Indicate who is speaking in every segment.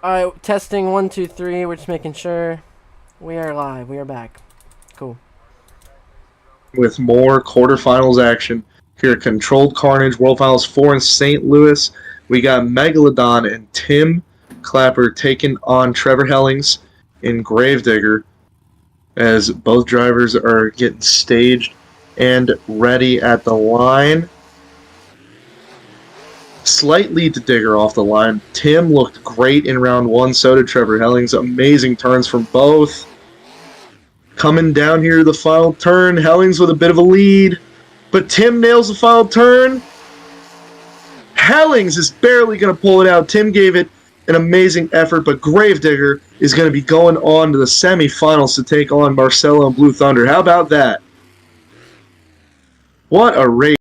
Speaker 1: Alright, testing 1, 2, 3. We're just making sure we are live. We are back. Cool.
Speaker 2: With more quarterfinals action here at Controlled Carnage World Finals 4 in St. Louis. We got Megalodon and Tim Clapper taking on Trevor Hellings in Gravedigger as both drivers are getting staged and ready at the line. Slight lead to Digger off the line. Tim looked great in round one, so did Trevor Hellings. Amazing turns from both. Coming down here to the final turn, Hellings with a bit of a lead, but Tim nails the final turn. Hellings is barely going to pull it out. Tim gave it an amazing effort, but Gravedigger is going to be going on to the semifinals to take on Marcelo and Blue Thunder. How about that? What a race.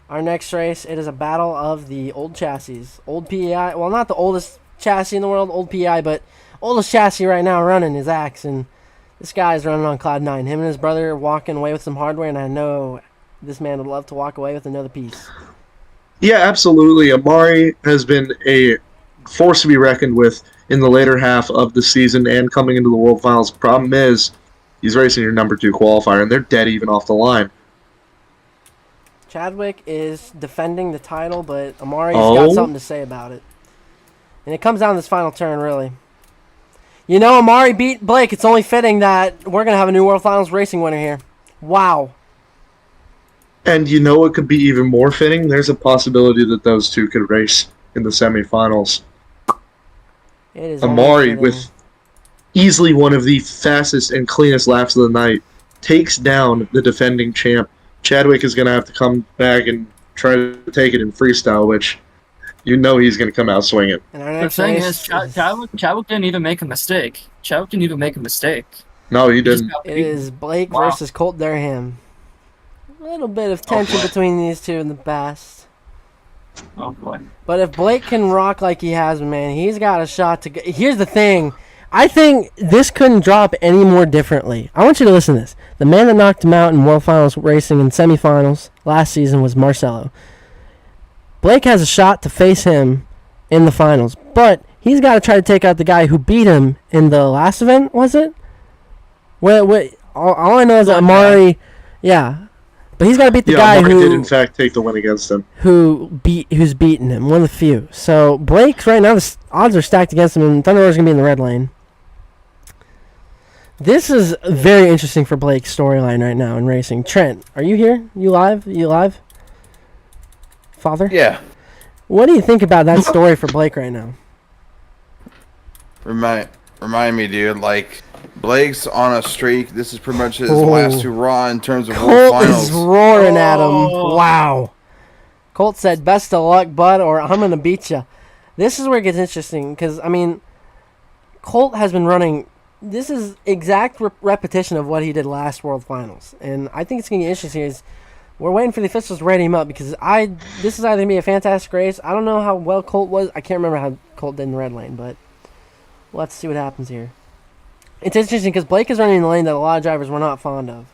Speaker 1: Our next race, it is a battle of the old chassis. Old PEI, well, not the oldest chassis in the world, old PEI, but oldest chassis right now running is Axe, and this guy is running on Cloud 9. Him and his brother are walking away with some hardware, and I know this man would love to walk away with another piece.
Speaker 2: Yeah, absolutely. Amari has been a force to be reckoned with in the later half of the season and coming into the World Finals. Problem is, he's racing your number 2 qualifier, and they're dead even off the line.
Speaker 1: Chadwick is defending the title, but Amari's got something to say about it. And it comes down to this final turn, really. You know, Amari beat Blake. It's only fitting that we're going to have a new World Finals racing winner here. Wow.
Speaker 2: And you know what could be even more fitting? There's a possibility that those two could race in the semifinals.
Speaker 1: It is
Speaker 2: Amari, with easily one of the fastest and cleanest laps of the night, takes down the defending champ. Chadwick is going to have to come back and try to take it in freestyle, which you know he's going to come out swinging.
Speaker 3: The thing is, Chadwick didn't even make a mistake. Chadwick didn't even make a mistake.
Speaker 2: No, he didn't.
Speaker 1: It is Blake versus Colt Durham. A little bit of tension between these two in the past.
Speaker 3: Oh, boy.
Speaker 1: But if Blake can rock like he has, man, he's got a shot to go. Here's the thing. I think this couldn't drop any more differently. I want you to listen to this. The man that knocked him out in World Finals racing in semifinals last season was Marcelo. Blake has a shot to face him in the finals, but he's got to try to take out the guy who beat him in the last event, was it? All I know is that Amari, yeah. But he's got to beat the guy
Speaker 2: Amari
Speaker 1: who
Speaker 2: did in fact take the win against him.
Speaker 1: Who's beaten him, one of the few. So Blake's right now, the odds are stacked against him, and Thunder's going to be in the red lane. This is very interesting for Blake's storyline right now in racing. Trent, are you here? You live? Father?
Speaker 4: Yeah.
Speaker 1: What do you think about that story for Blake right now?
Speaker 4: Remind me, dude. Like, Blake's on a streak. This is pretty much his last hurrah in terms of World Finals.
Speaker 1: Colt is roaring at him. Wow. Colt said, "Best of luck, bud, or I'm going to beat you." This is where it gets interesting because, I mean, Colt has been running. This is exact repetition of what he did last World Finals. And I think it's going to get interesting. We're waiting for the officials to rate him up because this is either going to be a fantastic race. I don't know how well Colt was. I can't remember how Colt did in the red lane, but let's see what happens here. It's interesting because Blake is running in the lane that a lot of drivers were not fond of.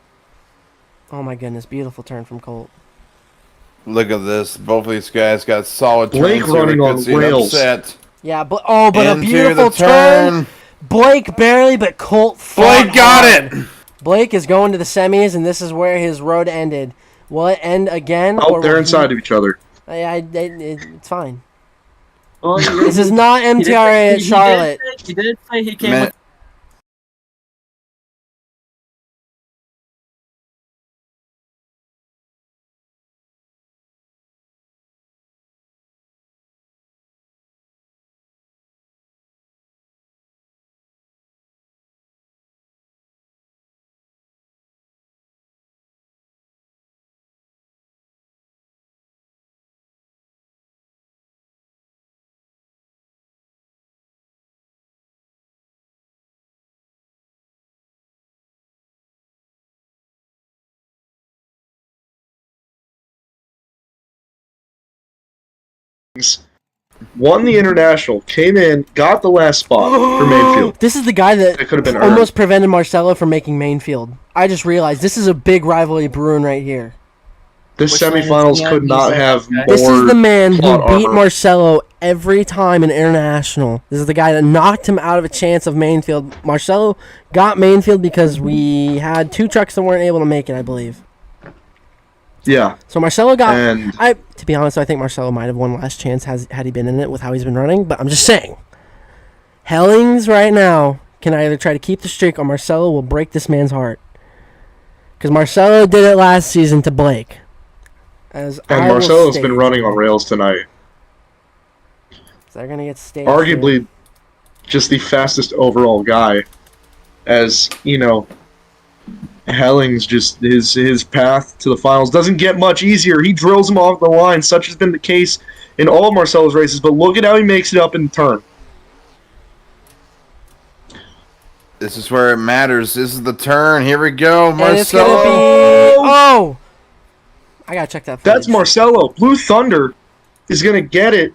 Speaker 1: Oh my goodness, beautiful turn from Colt.
Speaker 4: Look at this. Both of these guys got solid
Speaker 2: Blake
Speaker 4: turns here.
Speaker 2: running
Speaker 4: We
Speaker 2: on
Speaker 4: could see an
Speaker 2: rails.
Speaker 4: upset.
Speaker 1: Yeah, but a
Speaker 4: Into
Speaker 1: beautiful
Speaker 4: the
Speaker 1: turn. Blake barely, but Colt fought
Speaker 4: Blake got
Speaker 1: hard.
Speaker 4: it.
Speaker 1: Blake is going to the semis, and this is where his road ended. Will it end again?
Speaker 2: Oh,
Speaker 1: or
Speaker 2: they're
Speaker 1: will
Speaker 2: inside of each other.
Speaker 1: it's fine.
Speaker 3: Well,
Speaker 1: This is not MTRA at Charlotte.
Speaker 3: He did say he came
Speaker 4: Man.
Speaker 3: with.
Speaker 2: Won the international, came in, got the last spot for Mainfield.
Speaker 1: This is the guy
Speaker 2: It could have
Speaker 1: that
Speaker 2: been
Speaker 1: almost prevented Marcelo from making Mainfield. I just realized this is a big rivalry brewing right here.
Speaker 2: This
Speaker 3: Which one is
Speaker 2: semifinals
Speaker 3: the
Speaker 2: could
Speaker 3: one
Speaker 2: not
Speaker 3: you
Speaker 2: have
Speaker 3: said?
Speaker 2: more.
Speaker 1: This is the man who
Speaker 2: plot
Speaker 1: beat
Speaker 2: armor.
Speaker 1: Marcelo every time in international. This is the guy that knocked him out of a chance of Mainfield. Marcelo got Mainfield because we had 2 trucks that weren't able to make it, I believe.
Speaker 2: Yeah,
Speaker 1: So Marcelo got.
Speaker 2: and
Speaker 1: To be honest, I think Marcelo might have won last chance had he been in it with how he's been running. But I'm just saying, Hellings right now can either try to keep the streak or Marcelo will break this man's heart. Because Marcelo did it last season to Blake.
Speaker 2: and Marcelo's been running on rails tonight.
Speaker 1: They're gonna get staged.
Speaker 2: Arguably, just the fastest overall guy. As you know, Hellings just his path to the finals doesn't get much easier. He drills him off the line. Such has been the case in all of Marcelo's races. But look at how he makes it up in turn.
Speaker 4: This is where it matters. This is the turn. Here we go.
Speaker 1: And it's gonna
Speaker 4: Marcelo.
Speaker 1: be. Oh! I gotta check that.
Speaker 2: That's
Speaker 1: footage.
Speaker 2: Marcelo. Blue Thunder is gonna get it.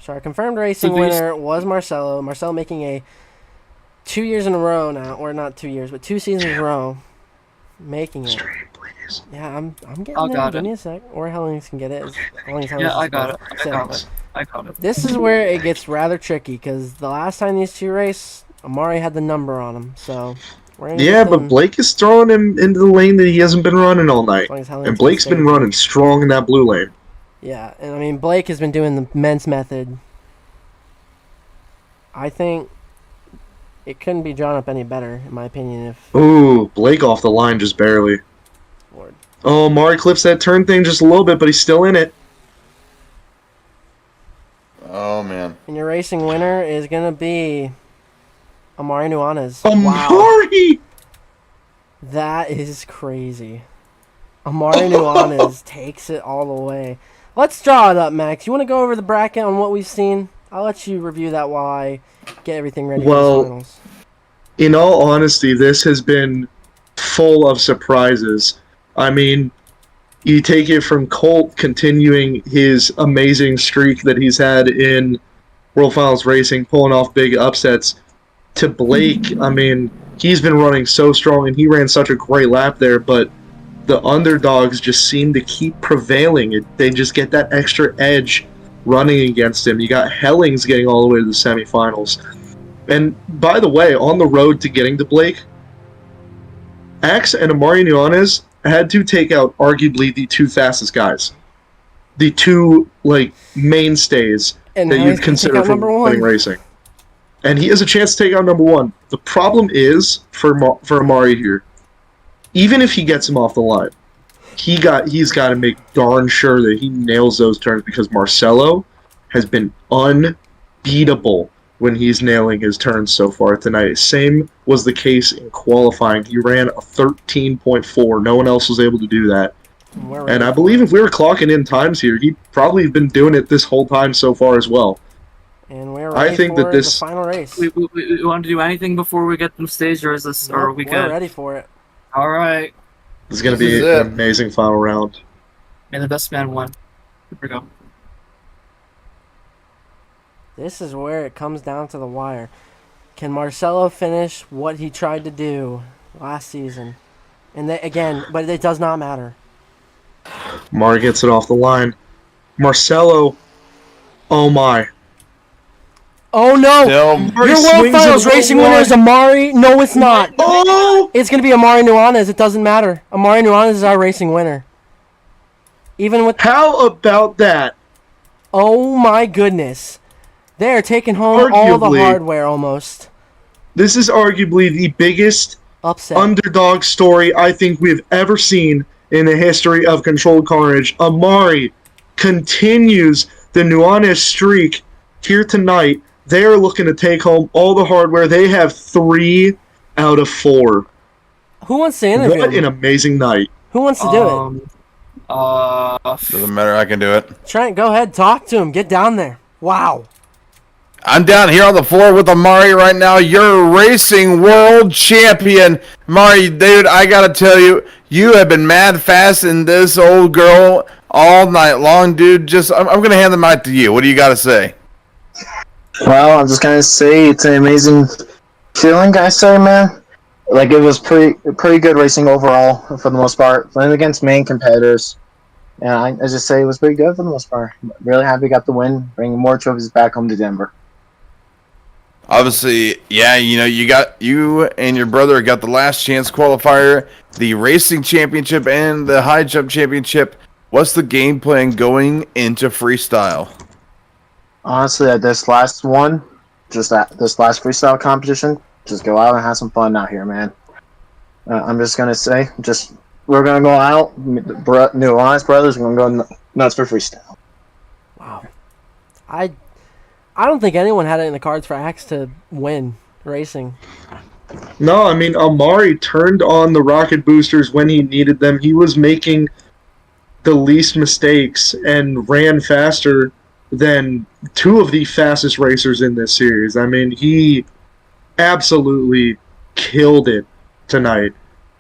Speaker 1: So our confirmed racing
Speaker 3: So these-
Speaker 1: winner was Marcelo. Marcelo making a 2 years in a row now, or not 2 years, but 2 seasons in a row, making it.
Speaker 2: Stream, please.
Speaker 1: Yeah, I'm getting
Speaker 3: I
Speaker 1: there.
Speaker 3: got
Speaker 1: Give
Speaker 3: it.
Speaker 1: me a sec. Or Hellings can get it. As long as
Speaker 3: Yeah,
Speaker 1: Hellings
Speaker 3: I
Speaker 1: is
Speaker 3: got it.
Speaker 1: both
Speaker 3: I
Speaker 1: set.
Speaker 3: got it. I got it.
Speaker 1: This is where it gets rather tricky because the last time these 2 raced, Amari had the number on him. So We're gonna
Speaker 2: Yeah,
Speaker 1: get
Speaker 2: but
Speaker 1: them.
Speaker 2: Blake is throwing him into the lane that he hasn't been running all night.
Speaker 1: As long as Helen's
Speaker 2: And
Speaker 1: gonna
Speaker 2: Blake's
Speaker 1: stay
Speaker 2: been
Speaker 1: with him.
Speaker 2: running strong in that blue lane.
Speaker 1: Yeah, and I mean Blake has been doing the men's method. I think it couldn't be drawn up any better, in my opinion. If
Speaker 2: Ooh, Blake off the line just barely.
Speaker 1: Lord.
Speaker 2: Oh, Mari clips that turn thing just a little bit, but he's still in it.
Speaker 4: Oh man.
Speaker 1: And your racing winner is gonna be Amari Nuanez. Wow,
Speaker 2: Amari!
Speaker 1: that is crazy. Amari Nuanez takes it all the way. Let's draw it up, Max. You want to go over the bracket on what we've seen? I'll let you review that while I get everything ready for
Speaker 2: Well,
Speaker 1: the finals.
Speaker 2: In all honesty, this has been full of surprises. I mean, you take it from Colt continuing his amazing streak that he's had in World Finals racing, pulling off big upsets, to Blake. I mean, he's been running so strong, and he ran such a great lap there, but the underdogs just seem to keep prevailing. They just get that extra edge running against him. You got Hellings getting all the way to the semifinals. And by the way, on the road to getting to Blake, Axe and Amari Nuanez had to take out arguably the two fastest guys. The two, mainstays
Speaker 1: And
Speaker 2: that
Speaker 1: now
Speaker 2: you'd
Speaker 1: he's gonna take
Speaker 2: consider
Speaker 1: out
Speaker 2: for
Speaker 1: number
Speaker 2: winning
Speaker 1: one.
Speaker 2: racing. And he has a chance to take out number one. The problem is, for Amari here, even if he gets him off the line, he's got to make darn sure that he nails those turns, because Marcelo has been unbeatable when he's nailing his turns so far tonight. Same was the case in qualifying. He ran a 13.4. No one else was able to do that. And I believe if we were clocking in times here, he'd probably been doing it this whole time so far as well.
Speaker 1: And we're ready for the final race.
Speaker 3: We want to do anything before we get them staged, or is this, or are we good?
Speaker 1: We're ready for it.
Speaker 3: All right.
Speaker 2: This is going to be an amazing final round.
Speaker 3: May the best man win. Here we go.
Speaker 1: This is where it comes down to the wire. Can Marcelo finish what he tried to do last season? And but it does not matter.
Speaker 2: Mar gets it off the line. Marcelo, oh my.
Speaker 1: Oh no!
Speaker 2: Amari
Speaker 1: Your World
Speaker 2: swings
Speaker 1: Finals
Speaker 2: it
Speaker 1: racing
Speaker 2: wide.
Speaker 1: winner is Amari. No, it's not.
Speaker 2: Oh!
Speaker 1: It's going to be Amari Nuanez. It doesn't matter. Amari Nuanez is our racing winner. Even with...
Speaker 2: How about that?
Speaker 1: Oh my goodness. They are taking home all the hardware almost.
Speaker 2: This is arguably the biggest
Speaker 1: upset
Speaker 2: underdog story I think we've ever seen in the history of Controlled Carnage. Amari continues the Nuanez streak here tonight. They are looking to take home all the hardware. They have 3 out of 4.
Speaker 1: Who wants to interview
Speaker 2: What an amazing night.
Speaker 1: Who wants to do it?
Speaker 4: Doesn't matter, I can do it.
Speaker 1: Trent, go ahead. Talk to him. Get down there. Wow.
Speaker 4: I'm down here on the floor with Amari right now. You're racing world champion. Amari, dude, I gotta tell you, you have been mad fast in this old girl all night long, dude. I'm gonna hand the mic to you. What do you gotta say?
Speaker 5: Well, I'm just gonna say it's an amazing feeling, I say, man. Like, it was pretty good racing overall for the most part. Playing against main competitors. And I just say it was pretty good for the most part. Really happy we got the win, bringing more trophies back home to Denver.
Speaker 4: Obviously, yeah, you and your brother got the last chance qualifier, the racing championship and the high jump championship. What's the game plan going into freestyle?
Speaker 5: Honestly, at this last one, this last freestyle competition, just go out and have some fun out here, man. I'm just gonna say, we're gonna go out, New Honest Brothers, we're gonna go nuts for freestyle.
Speaker 1: Wow. I don't think anyone had it in the cards for Axe to win racing.
Speaker 2: No, I mean, Amari turned on the rocket boosters when he needed them. He was making the least mistakes and ran faster than 2 of the fastest racers in this series. I mean, he absolutely killed it tonight.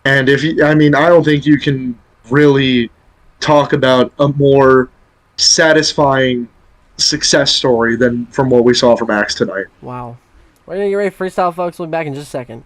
Speaker 2: And I don't think you can really talk about a more satisfying success story than from what we saw from Axe tonight.
Speaker 1: Wow. We're going to get ready for freestyle, folks. We'll be back in just a second.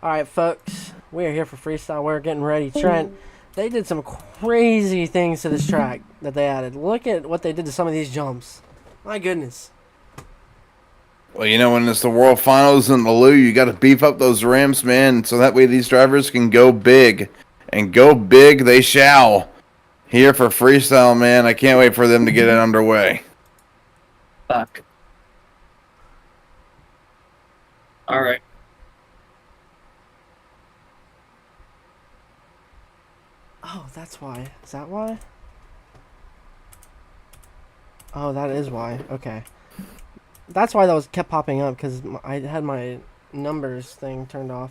Speaker 1: All right, folks, we are here for freestyle. We're getting ready. Trent, they did some crazy things to this track that they added. Look at what they did to some of these jumps. My goodness.
Speaker 4: Well, you know, when it's the World Finals in the Lou, you got to beef up those rims, man, so that way these drivers can go big. And go big they shall. Here for freestyle, man. I can't wait for them to get it underway.
Speaker 3: Fuck. All right.
Speaker 1: Oh, that's why. Is that why? Oh, that is why. Okay. That's why that was kept popping up, because I had my numbers thing turned off.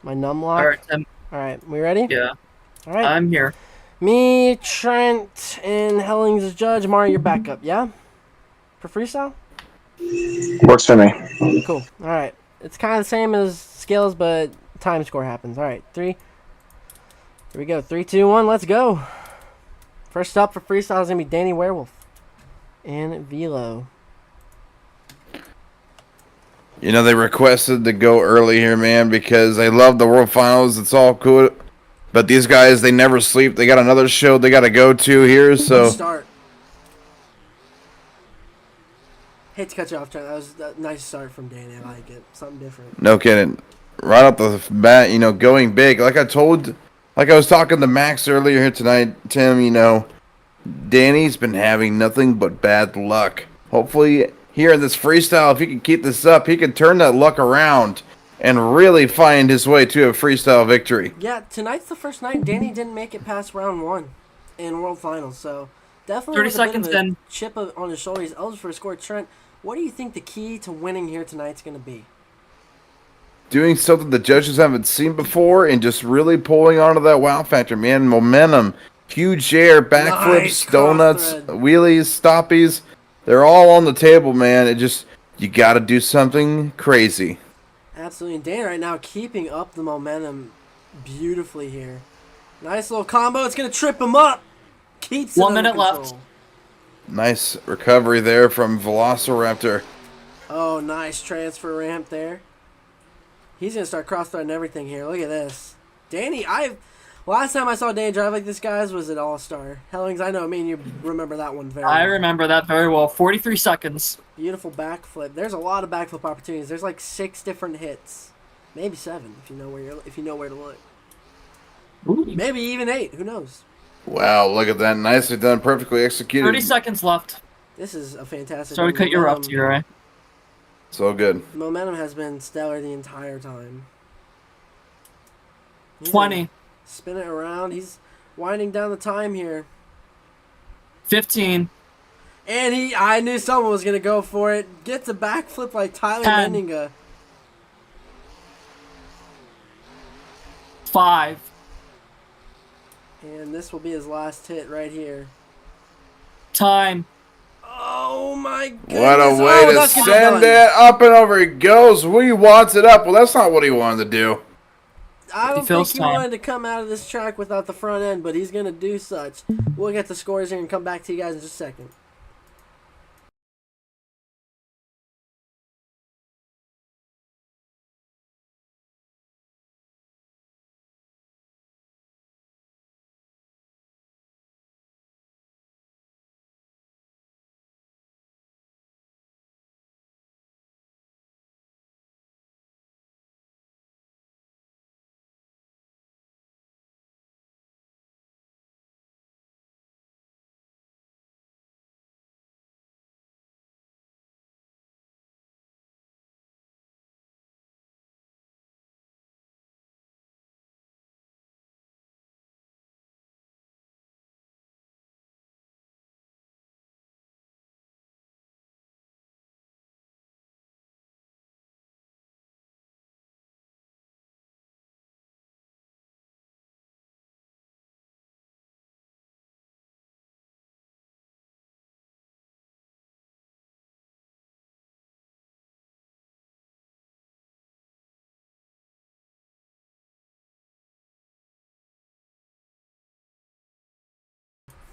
Speaker 1: My num lock.
Speaker 3: All right, Tim.
Speaker 1: All right, we ready?
Speaker 3: Yeah,
Speaker 1: All right.
Speaker 3: I'm here.
Speaker 1: Me, Trent, and Hellings as judge. Mario, your backup, yeah? For freestyle?
Speaker 5: Works for me.
Speaker 1: Cool. All right. It's kind of the same as skills, but time score happens. All right, here we go. 3, 2, 1, let's go. First up for freestyle is going to be Danny Werewolf and Velo.
Speaker 4: You know, they requested to go early here, man, because they love the World Finals. It's all cool. But these guys, they never sleep. They got another show they got to go to here, so...
Speaker 1: Good start. Hate to cut you off, Trent. That was a nice start from Danny. I like it. Something different.
Speaker 4: No kidding. Right off the bat, you know, going big. Like I was talking to Max earlier here tonight, Tim, you know, Danny's been having nothing but bad luck. Hopefully, here in this freestyle, if he can keep this up, he can turn that luck around and really find his way to a freestyle victory.
Speaker 1: Yeah, tonight's the first night Danny didn't make it past round 1 in World Finals, so definitely
Speaker 3: 30
Speaker 1: with a bit
Speaker 3: seconds
Speaker 1: of a
Speaker 3: in.
Speaker 1: chip on his shoulder. He's eligible for a score. Trent, what do you think the key to winning here tonight's going to be?
Speaker 4: Doing something the judges haven't seen before and just really pulling onto that wow factor, man. Momentum, huge air, backflips,
Speaker 1: Nice
Speaker 4: donuts,
Speaker 1: crossthread.
Speaker 4: wheelies, stoppies. They're all on the table, man. You got to do something crazy.
Speaker 1: Absolutely. And Danny right now keeping up the momentum beautifully here. Nice little combo. It's going to trip him up. Keeps it
Speaker 3: 1
Speaker 1: under
Speaker 3: minute left.
Speaker 1: control.
Speaker 4: Nice recovery there from Velociraptor.
Speaker 1: Oh, nice transfer ramp there. He's going to start cross-threading everything here. Look at this. Danny, last time I saw Danny drive like this, guys, was at All-Star. Hellings, I know, me and you remember that one very well.
Speaker 3: I remember that very well. 43 seconds.
Speaker 1: Beautiful backflip. There's a lot of backflip opportunities. There's like 6 different hits. Maybe 7 if you know where to look.
Speaker 3: Ooh.
Speaker 1: Maybe even 8. Who knows?
Speaker 4: Wow, look at that. Nicely done. Perfectly executed.
Speaker 3: 30 seconds left.
Speaker 1: This is a fantastic.
Speaker 3: Sorry to cut you off, T-Ray.
Speaker 4: So good.
Speaker 1: Momentum has been stellar the entire time. He's
Speaker 3: 20.
Speaker 1: gonna spin it around. He's winding down the time here.
Speaker 3: 15.
Speaker 1: And I knew someone was going to go for it. Gets a backflip like Tyler
Speaker 3: 10.
Speaker 1: Mendinga.
Speaker 3: 5.
Speaker 1: And this will be his last hit right here.
Speaker 3: Time.
Speaker 1: Oh my goodness.
Speaker 4: What a way to
Speaker 1: that's gonna be
Speaker 4: send
Speaker 1: done.
Speaker 4: it up and over he goes. He wants it up. Well, that's not what he wanted to do.
Speaker 1: I don't
Speaker 3: feels
Speaker 1: think he
Speaker 3: time.
Speaker 1: wanted to come out of this track without the front end, but he's going to do such. We'll get the scores here and come back to you guys in just a second.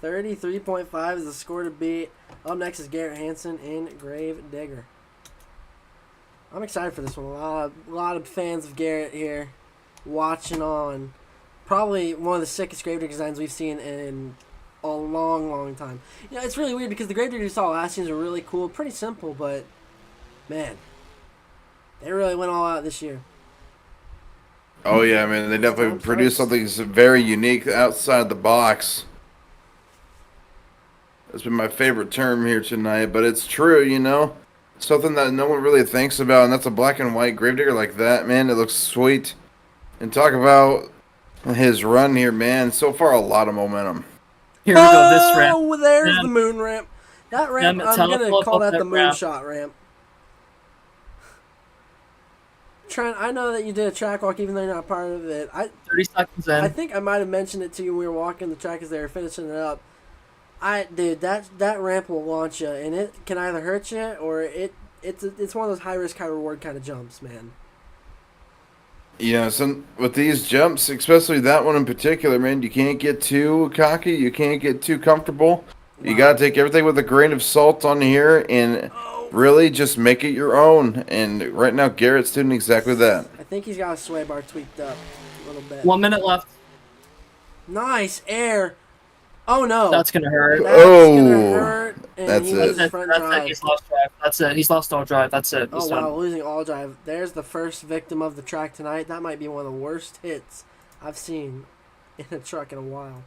Speaker 1: $33.5 is the score to beat. Up next is Garrett Hansen and Grave Digger. I'm excited for this one. A lot of fans of Garrett here watching on. Probably one of the sickest Gravedigger designs we've seen in a long, long time. You know, it's really weird because the Gravedigger we saw last season are really cool, pretty simple, but man, they really went all out this year.
Speaker 4: Oh yeah, I mean they definitely produced something very unique outside the box. That's been my favorite term here tonight, but it's true, you know. Something that no one really thinks about, and that's a black and white Gravedigger like that, man. It looks sweet. And talk about his run here, man. So far, a lot of momentum.
Speaker 3: Here we go, this ramp.
Speaker 1: Oh, there's the moon ramp. That ramp, I'm going to call that the moonshot ramp. Trent, I know that you did a track walk even though you're not part of it.
Speaker 3: 30 seconds in.
Speaker 1: I think I might have mentioned it to you when we were walking the track as they were finishing it up. Dude, that ramp will launch you, and it can either hurt you or it's one of those high risk, high reward kind of jumps, man.
Speaker 4: Yeah, with these jumps, especially that one in particular, man, you can't get too cocky. You can't get too comfortable. You got to take everything with a grain of salt on here and really just make it your own. And right now, Garrett's doing exactly that.
Speaker 1: I think he's got a sway bar tweaked up a little bit.
Speaker 3: 1 minute left.
Speaker 1: Nice air. Oh no.
Speaker 3: That's gonna hurt.
Speaker 1: That's gonna hurt. And
Speaker 4: That's it.
Speaker 1: That's
Speaker 3: it. He's lost drive. That's it. He's lost all drive. That's it. He's
Speaker 1: wow,
Speaker 3: done.
Speaker 1: losing all drive. There's the first victim of the track tonight. That might be one of the worst hits I've seen in a truck in a while.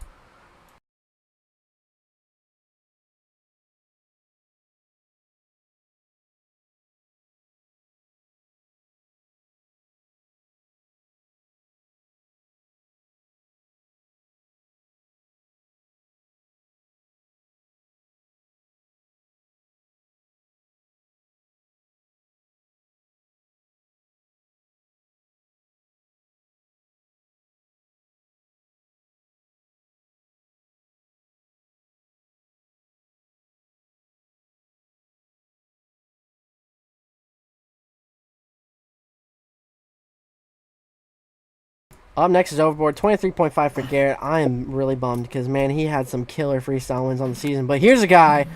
Speaker 1: Up next is Overboard, 23.5 for Garrett. I am really bummed because, man, he had some killer freestyle wins on the season. But here's a guy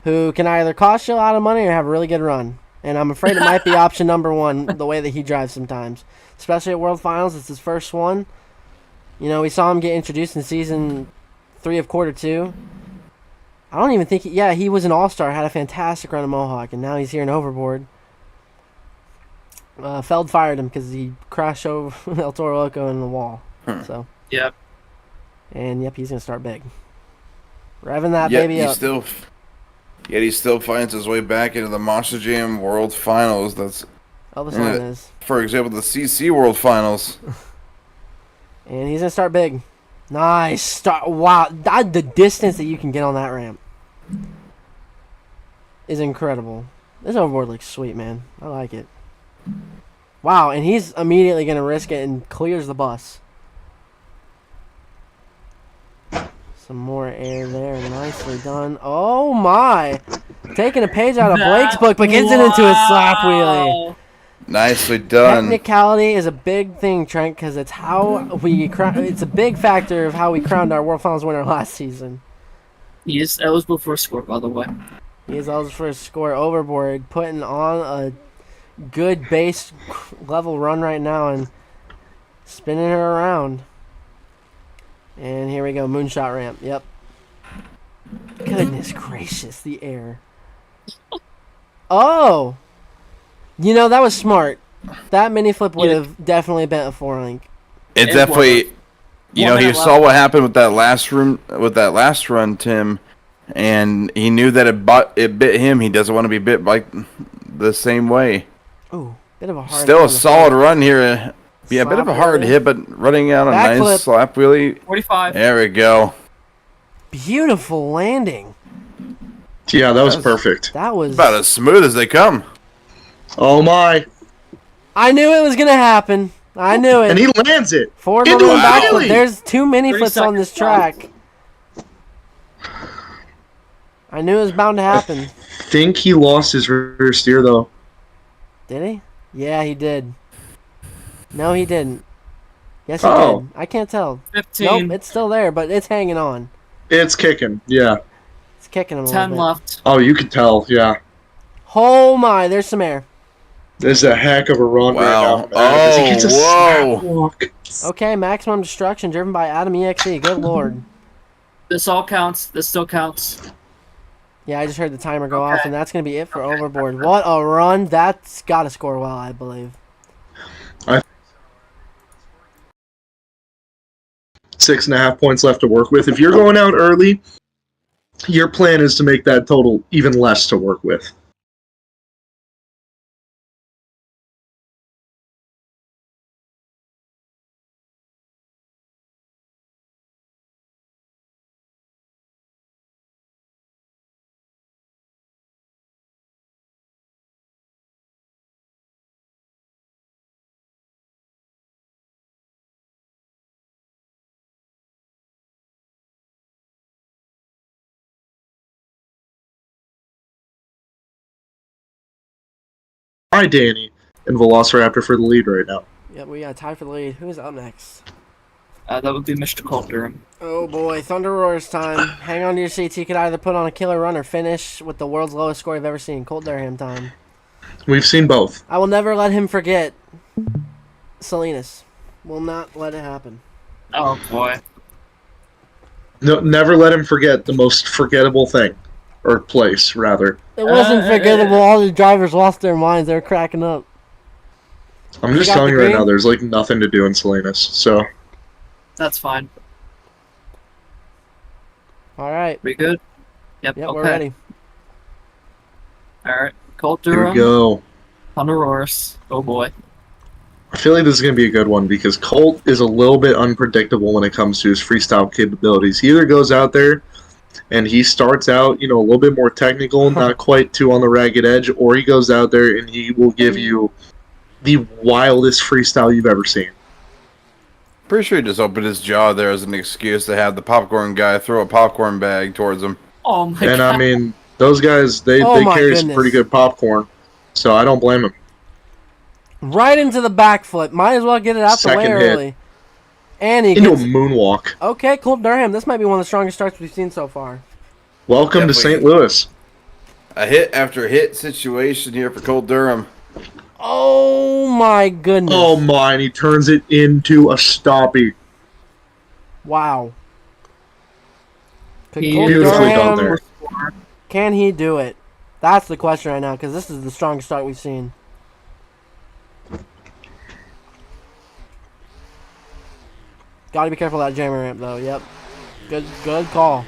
Speaker 1: who can either cost you a lot of money or have a really good run. And I'm afraid it might be option number one, the way that he drives sometimes. Especially at World Finals, it's his first one. You know, we saw him get introduced in Season 3 of Quarter 2. I don't even think... he was an all-star, had a fantastic run at Mohawk, and now he's here in Overboard. Feld fired him because he crashed over El Toro Loco in the wall. So.
Speaker 3: Yep.
Speaker 1: And he's gonna start big. Revving that baby up.
Speaker 4: He still finds his way back into the Monster Jam World Finals. That's
Speaker 1: Elvis line is.
Speaker 4: For example, the CC World Finals.
Speaker 1: And he's gonna start big. Nice start! Wow, the distance that you can get on that ramp is incredible. This overboard looks sweet, man. I like it. Wow, and he's immediately going to risk it and clears the bus. Some more air there. Nicely done. Oh, my. Taking a page out of Blake's book, but gets it into a slap wheelie.
Speaker 4: Nicely done.
Speaker 1: Technicality is a big thing, Trent, because it's how it's a big factor of how we crowned our World Finals winner last season.
Speaker 3: He is eligible for a score, by the way.
Speaker 1: He is eligible for a score. Overboard, putting on a good base level run right now and spinning her around. And here we go, moonshot ramp. Yep. Goodness gracious, the air. Oh! You know, that was smart. That mini flip would have definitely been a 4-link.
Speaker 4: It definitely, he saw what happened with that last run, Tim, and he knew that it bit him. He doesn't want to be bit like the same way.
Speaker 1: Ooh, bit of a hard.
Speaker 4: Still a solid run here. Yeah, a bit of a hard hit, but running out a nice slap wheelie.
Speaker 3: 45.
Speaker 4: There we go.
Speaker 1: Beautiful landing.
Speaker 2: Yeah, that was perfect.
Speaker 1: That was
Speaker 4: about as smooth as they come.
Speaker 2: Oh my!
Speaker 1: I knew it was gonna happen. I knew it.
Speaker 2: And he lands it.
Speaker 1: Forward moving backflip. There's too many flips on this track. I knew it was bound to happen.
Speaker 2: I think he lost his rear steer though.
Speaker 1: Did he? Yeah, he did. No, he didn't. Yes, he did. I can't tell.
Speaker 3: 15.
Speaker 1: Nope, it's still there, but it's hanging on.
Speaker 2: It's kicking, yeah.
Speaker 1: It's kicking him a
Speaker 3: 10
Speaker 1: little bit.
Speaker 3: left.
Speaker 2: Oh, you could tell, yeah.
Speaker 1: Oh my, there's some air.
Speaker 2: This is a heck of a run right now
Speaker 4: Wow.
Speaker 2: from Adam as he gets a slap
Speaker 4: Oh, whoa.
Speaker 2: walk.
Speaker 1: Okay, maximum destruction driven by Adam EXE. Good lord.
Speaker 3: This all counts. This still counts.
Speaker 1: Yeah, I just heard the timer go
Speaker 3: Okay.
Speaker 1: off, and that's going to be it for Overboard. What a run. That's got to score well, I believe.
Speaker 2: 6.5 points left to work with. If you're going out early, your plan is to make that total even less to work with. Hi, Danny and Velociraptor for the lead right now.
Speaker 1: Yep, we got a tie for the lead. Who's up next?
Speaker 3: That would be Mr. Colt Durham.
Speaker 1: Oh boy, Thunder Roar's time. Hang on to your seats. He could either put on a killer run or finish with the world's lowest score I've ever seen. Colt Durham time.
Speaker 2: We've seen both.
Speaker 1: I will never let him forget Salinas. Will not let it happen.
Speaker 3: Oh boy.
Speaker 2: No, never let him forget the most forgettable thing. Or place, rather.
Speaker 1: It wasn't forgettable. All the drivers lost their minds. They were cracking up.
Speaker 2: I'm just
Speaker 1: got
Speaker 2: telling
Speaker 1: the
Speaker 2: you right
Speaker 1: green?
Speaker 2: now, there's like nothing to do in Salinas. So,
Speaker 3: That's fine.
Speaker 1: All right.
Speaker 3: We good? Yep.
Speaker 1: Yep,
Speaker 3: okay.
Speaker 1: we're ready.
Speaker 3: All right. Colt
Speaker 2: here
Speaker 3: Durham.
Speaker 2: we go.
Speaker 3: Thunder Roars. Oh boy.
Speaker 2: I feel like this is going to be a good one because Colt is a little bit unpredictable when it comes to his freestyle capabilities. He either goes out there and he starts out, a little bit more technical, not quite too on the ragged edge, or he goes out there and he will give you the wildest freestyle you've ever seen.
Speaker 4: Pretty sure he just opened his jaw there as an excuse to have the popcorn guy throw a popcorn bag towards him.
Speaker 3: Oh my
Speaker 2: And
Speaker 3: god.
Speaker 2: I mean, those guys, they
Speaker 1: Oh my
Speaker 2: carry some
Speaker 1: goodness.
Speaker 2: pretty good popcorn, so I don't blame them.
Speaker 1: Right into the backflip. Might as well get it out the way
Speaker 2: Second hit.
Speaker 1: early. And he
Speaker 2: Into a
Speaker 1: gets...
Speaker 2: moonwalk.
Speaker 1: Okay, Colt Durham. This might be one of the strongest starts we've seen so far.
Speaker 2: Welcome to
Speaker 4: Definitely.
Speaker 2: St. Louis.
Speaker 4: A hit after hit situation here for Colt Durham.
Speaker 1: Oh my goodness.
Speaker 2: Oh my, and he turns it into a stoppie.
Speaker 1: Wow. Could
Speaker 3: He
Speaker 1: Colt
Speaker 2: Beautifully done
Speaker 1: Durham,
Speaker 2: there.
Speaker 1: can he do it? That's the question right now, because this is the strongest start we've seen. Gotta be careful of that jammer ramp, though. Yep. Good call.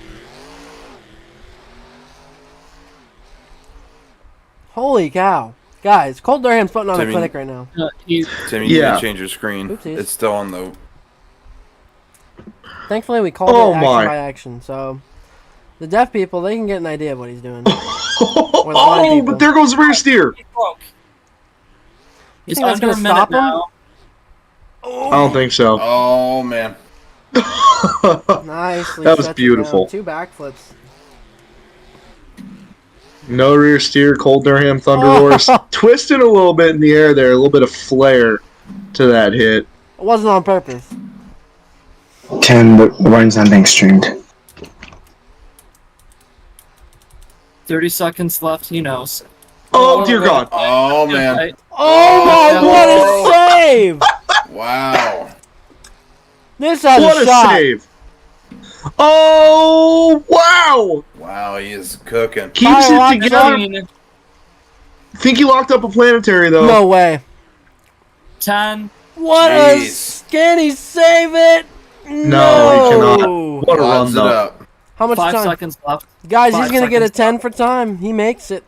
Speaker 1: Holy cow. Guys, Colt Durham's putting on a
Speaker 4: Timmy.
Speaker 1: clinic right now.
Speaker 3: He,
Speaker 4: Tim, you
Speaker 2: Yeah.
Speaker 4: need to change your screen.
Speaker 1: Oopsies.
Speaker 4: It's still on the...
Speaker 1: Thankfully, we called
Speaker 2: Oh
Speaker 1: it action
Speaker 2: my.
Speaker 1: by action, so the deaf people, they can get an idea of what he's doing. blind
Speaker 2: Oh,
Speaker 1: people.
Speaker 2: but there goes the rear steer.
Speaker 3: he broke.
Speaker 1: You
Speaker 3: He's
Speaker 1: think that's
Speaker 3: under
Speaker 1: gonna
Speaker 3: a minute
Speaker 1: stop him?
Speaker 3: now.
Speaker 2: I don't think so.
Speaker 4: Oh, man.
Speaker 1: Nicely
Speaker 2: That was
Speaker 1: sets it
Speaker 2: beautiful.
Speaker 1: down. 2 backflips.
Speaker 2: No rear steer, Colt Durham, Thunder
Speaker 1: Oh.
Speaker 2: Roars. Twisted a little bit in the air there, a little bit of flair to that hit.
Speaker 1: It wasn't on purpose.
Speaker 5: Tim, the run's not being streamed.
Speaker 3: 30 seconds left. He knows.
Speaker 2: Oh, dear God.
Speaker 4: Oh, man.
Speaker 3: Right.
Speaker 1: Oh my, what a save!
Speaker 4: Wow.
Speaker 1: This has
Speaker 2: What
Speaker 1: a
Speaker 2: a
Speaker 1: shot.
Speaker 2: save. Oh, wow.
Speaker 4: Wow, he is cooking.
Speaker 2: Keeps
Speaker 1: Fire
Speaker 2: it
Speaker 1: lock
Speaker 2: together.
Speaker 3: Nine,
Speaker 2: I think he locked up a planetary, though.
Speaker 1: No way.
Speaker 3: 10.
Speaker 1: What
Speaker 4: Jeez.
Speaker 1: can he save it?
Speaker 2: No, he cannot. What a run,
Speaker 4: Odds it
Speaker 2: though.
Speaker 4: up.
Speaker 1: How much
Speaker 3: 5
Speaker 1: time?
Speaker 3: seconds left.
Speaker 1: Guys,
Speaker 3: 5
Speaker 1: he's going to get a
Speaker 3: seconds
Speaker 1: 10
Speaker 3: left.
Speaker 1: for time. He makes it.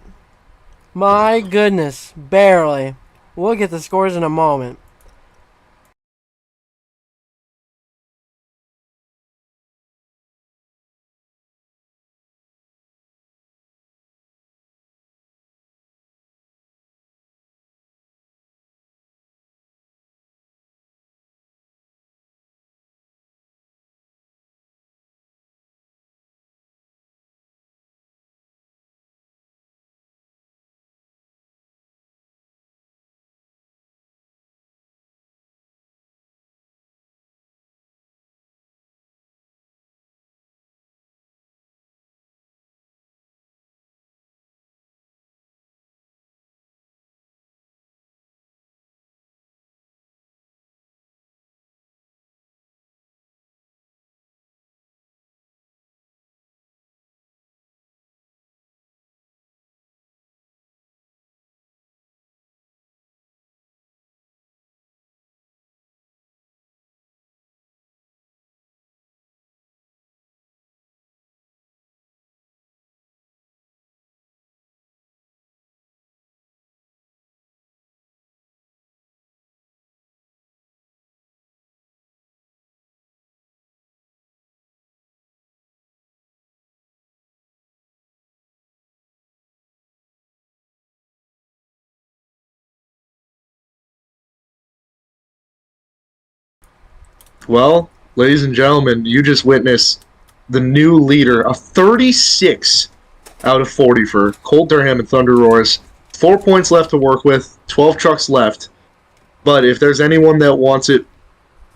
Speaker 1: My goodness. Barely. We'll get the scores in a moment.
Speaker 2: Well, ladies and gentlemen, you just witnessed the new leader, a 36 out of 40 for Colt Durham and Thunder Roars. 4 points left to work with, 12 trucks left. But if there's anyone that wants it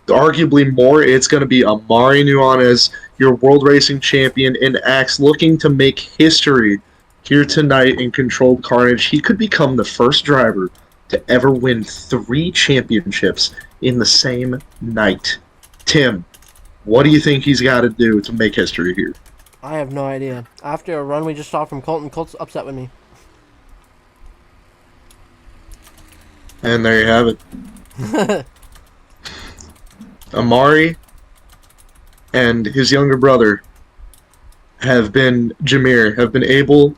Speaker 2: arguably more, it's going to be Amari Nuanez, your World Racing Champion in Axe, looking to make history here tonight in Controlled Carnage. He could become the first driver to ever win 3 championships in the same night. Tim, what do you think he's got to do to make history here?
Speaker 1: I have no idea. After a run we just saw from Colton, Colt's upset with me.
Speaker 2: And there you have it. Amari and his younger brother have been able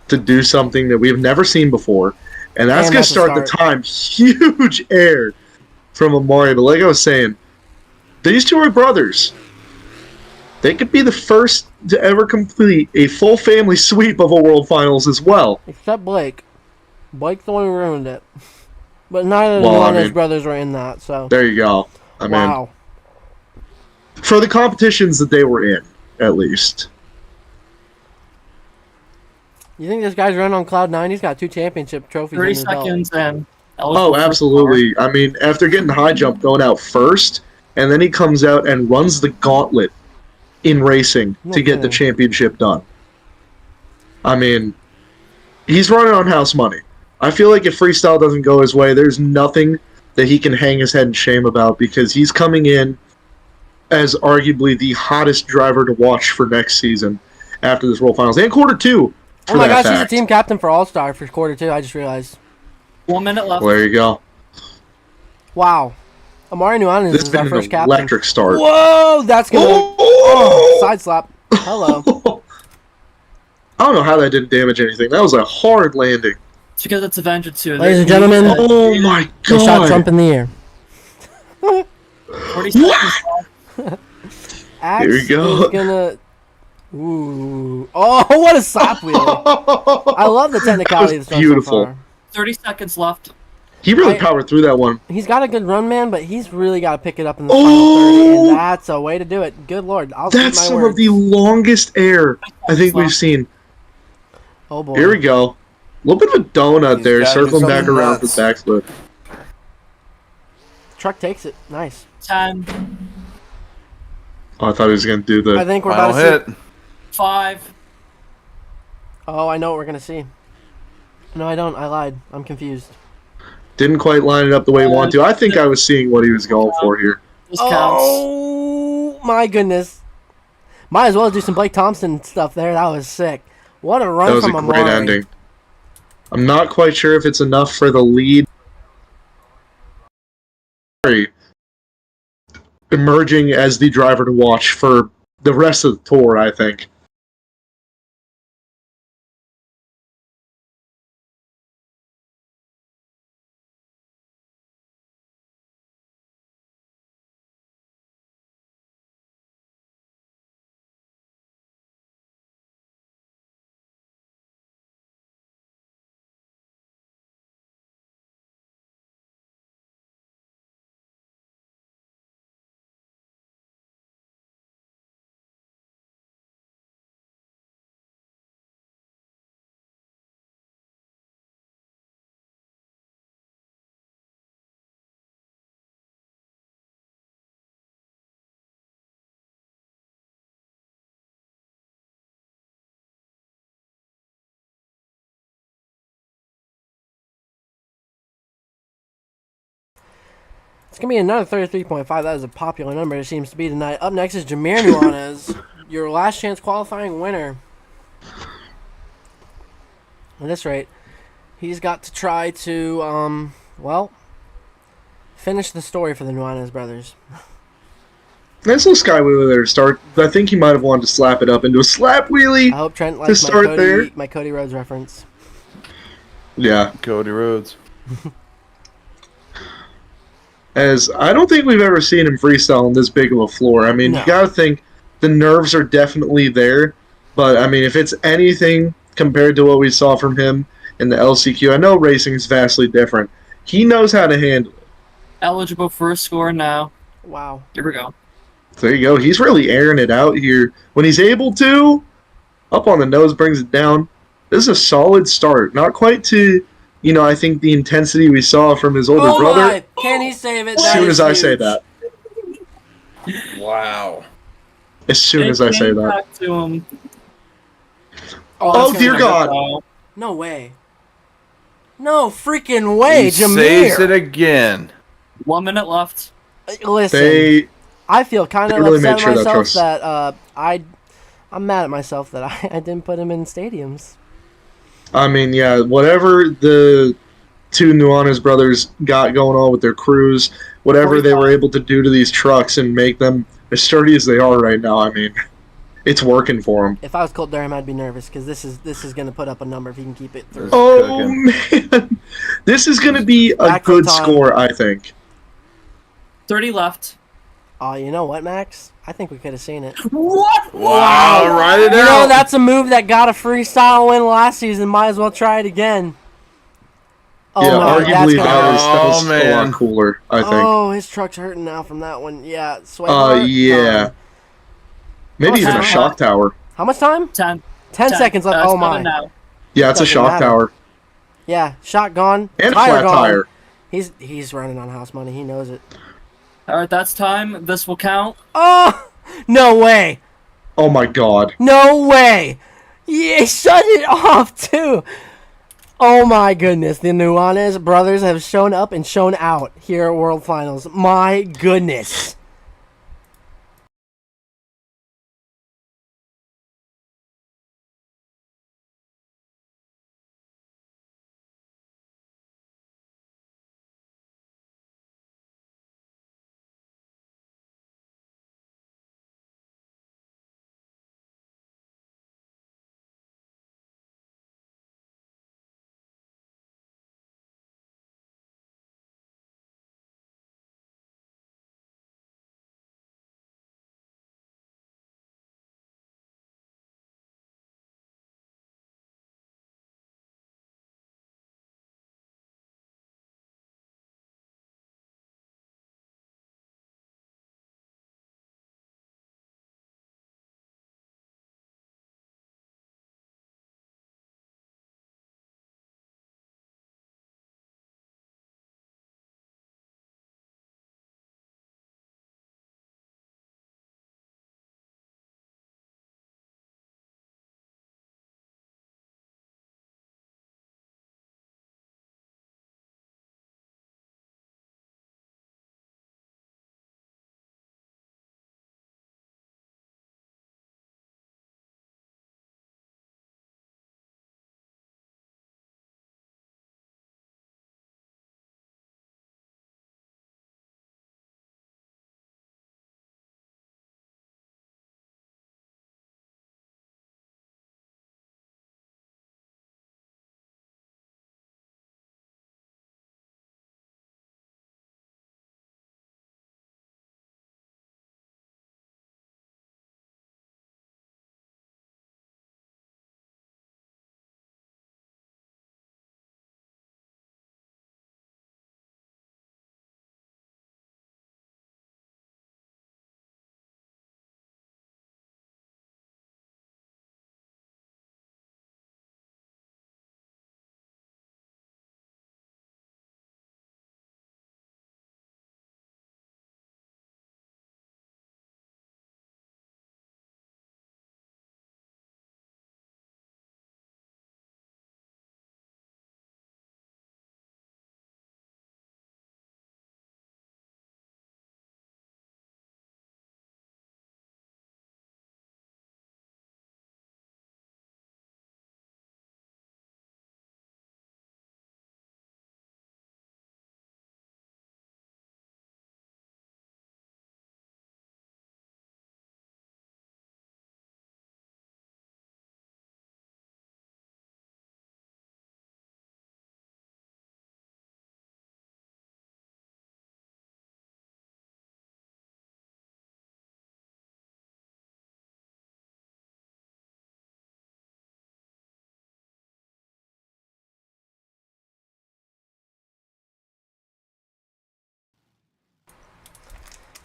Speaker 2: to do something that we've never seen before. And that's going to start the time. Huge air from Amari. But like I was saying, these two are brothers. They could be the first to ever complete a full family sweep of a World Finals as well.
Speaker 1: Except Blake. Blake's the one who ruined it. But neither of Nuanez brothers were in that, so...
Speaker 2: There you go.
Speaker 1: Wow.
Speaker 2: For the competitions that they were in, at least.
Speaker 1: You think this guy's running on Cloud 9? He's got 2 championship trophies
Speaker 3: 30
Speaker 1: in his belt.
Speaker 3: seconds and...
Speaker 2: Oh, absolutely. I mean, after getting the high jump going out first, and then he comes out and runs the gauntlet in racing to get the championship done. I mean, he's running on house money. I feel like if Freestyle doesn't go his way, there's nothing that he can hang his head in shame about, because he's coming in as arguably the hottest driver to watch for next season after this World Finals. And quarter 2.
Speaker 1: Oh my gosh, he's a team captain for All-Star for quarter 2, I just realized.
Speaker 3: 1 minute left.
Speaker 2: Well, there you go.
Speaker 1: Wow. Amari Nuanez is our first captain.
Speaker 2: Electric start.
Speaker 1: Whoa, that's going to... side slap. Hello.
Speaker 2: I don't know how that didn't damage anything. That was a hard landing.
Speaker 3: It's because it's Avenger 2.
Speaker 1: Ladies and gentlemen,
Speaker 2: oh my god.
Speaker 1: They shot Trump in the air.
Speaker 3: 40 seconds.
Speaker 1: Axe
Speaker 2: Here we go.
Speaker 1: is gonna... Ooh. Oh, what a slap wheel. I love the technicality of this run
Speaker 2: beautiful.
Speaker 1: So far.
Speaker 3: 30 seconds left.
Speaker 2: He really powered through that one.
Speaker 1: He's got a good run, man, but he's really got to pick it up in the final 30, and that's a way to do it. Good lord.
Speaker 2: That's some of the longest air I think we've seen.
Speaker 1: Oh, boy.
Speaker 2: Here we go. A little bit of a donut there, circling back around for the backflip.
Speaker 1: Truck takes it. Nice.
Speaker 3: 10.
Speaker 2: Oh, I thought he was going to do the
Speaker 1: I think we're
Speaker 4: final
Speaker 1: about to
Speaker 4: hit.
Speaker 3: 5.
Speaker 1: Oh, I know what we're going to see. No, I don't. I lied. I'm confused.
Speaker 2: Didn't quite line it up the way he wanted to. I think I was seeing what he was going for here.
Speaker 3: This counts.
Speaker 1: Oh, my goodness. Might as well do some Blake Thompson stuff there. That was sick. What a run from Amari.
Speaker 2: That was a great ending. I'm not quite sure if it's enough for the lead. Emerging as the driver to watch for the rest of the tour, I think.
Speaker 1: It's going to be another 33.5. That is a popular number, it seems to be tonight. Up next is Jameer Nuanez, your last chance qualifying winner. At this rate, he's got to try to, well, finish the story for the Nuanez brothers.
Speaker 2: Nice little sky wheelie there to start. I think he might have wanted to slap it up into a slap wheelie.
Speaker 1: I hope Trent likes my Cody Rhodes reference.
Speaker 2: Yeah.
Speaker 4: Cody Rhodes.
Speaker 2: As I don't think we've ever seen him freestyle on this big of a floor. I mean, you got to think the nerves are definitely there. But, I mean, if it's anything compared to what we saw from him in the LCQ, I know racing is vastly different. He knows how to handle it.
Speaker 3: Eligible for a score now.
Speaker 1: Wow.
Speaker 3: Here we go.
Speaker 2: There you go. He's really airing it out here. When he's able to, up on the nose, brings it down. This is a solid start. Not quite to, I think the intensity we saw from his older brother.
Speaker 1: My! Can he save it?
Speaker 2: As soon as I say that.
Speaker 4: Wow.
Speaker 2: As soon as I say that.
Speaker 3: Back to him.
Speaker 2: Oh, dear God.
Speaker 1: No way. No freaking way,
Speaker 4: He
Speaker 1: Jameer.
Speaker 4: saves it again.
Speaker 3: 1 minute left.
Speaker 1: Listen, I feel kind of
Speaker 2: they really
Speaker 1: upset
Speaker 2: made sure that
Speaker 1: myself
Speaker 2: choice-
Speaker 1: that I'm mad at myself that I didn't put him in stadiums.
Speaker 2: I mean, yeah, whatever the two Nuanez brothers got going on with their crews, whatever they were able to do to these trucks and make them as sturdy as they are right now, I mean, it's working for them.
Speaker 1: If I was Colt Durham, I'd be nervous because this is going to put up a number if he can keep it through.
Speaker 2: Oh, man. This is going to be a
Speaker 1: Back for
Speaker 2: good
Speaker 1: time.
Speaker 2: score, I think.
Speaker 3: 30 left.
Speaker 1: Oh, you know what, Max? I think we could have seen it.
Speaker 3: What?
Speaker 4: Wow, write it
Speaker 1: You
Speaker 4: out.
Speaker 1: know, that's a move that got a freestyle win last season. Might as well try it again. Oh,
Speaker 2: Yeah,
Speaker 1: my, that's
Speaker 2: arguably
Speaker 1: gonna
Speaker 2: that
Speaker 1: hurt.
Speaker 2: was
Speaker 4: Oh,
Speaker 2: a
Speaker 4: man.
Speaker 2: lot cooler, I think.
Speaker 1: Oh, his truck's hurting now from that one. Yeah, Sway
Speaker 2: Yeah. Maybe even a shock tower.
Speaker 1: How much time?
Speaker 3: 10.
Speaker 1: 10 seconds left. Oh, my.
Speaker 3: Now.
Speaker 2: Yeah, it's a
Speaker 1: Doesn't
Speaker 2: shock
Speaker 1: matter.
Speaker 2: tower.
Speaker 1: Yeah, shot gone.
Speaker 2: And a
Speaker 1: tire
Speaker 2: flat
Speaker 1: gone.
Speaker 2: tire.
Speaker 1: He's running on house money. He knows it.
Speaker 3: All right, that's time. This will count.
Speaker 1: Oh, no way.
Speaker 2: Oh, my God.
Speaker 1: No way. Yeah, shut it off, too. Oh, my goodness. The Nuanez brothers have shown up and shown out here at World Finals. My goodness.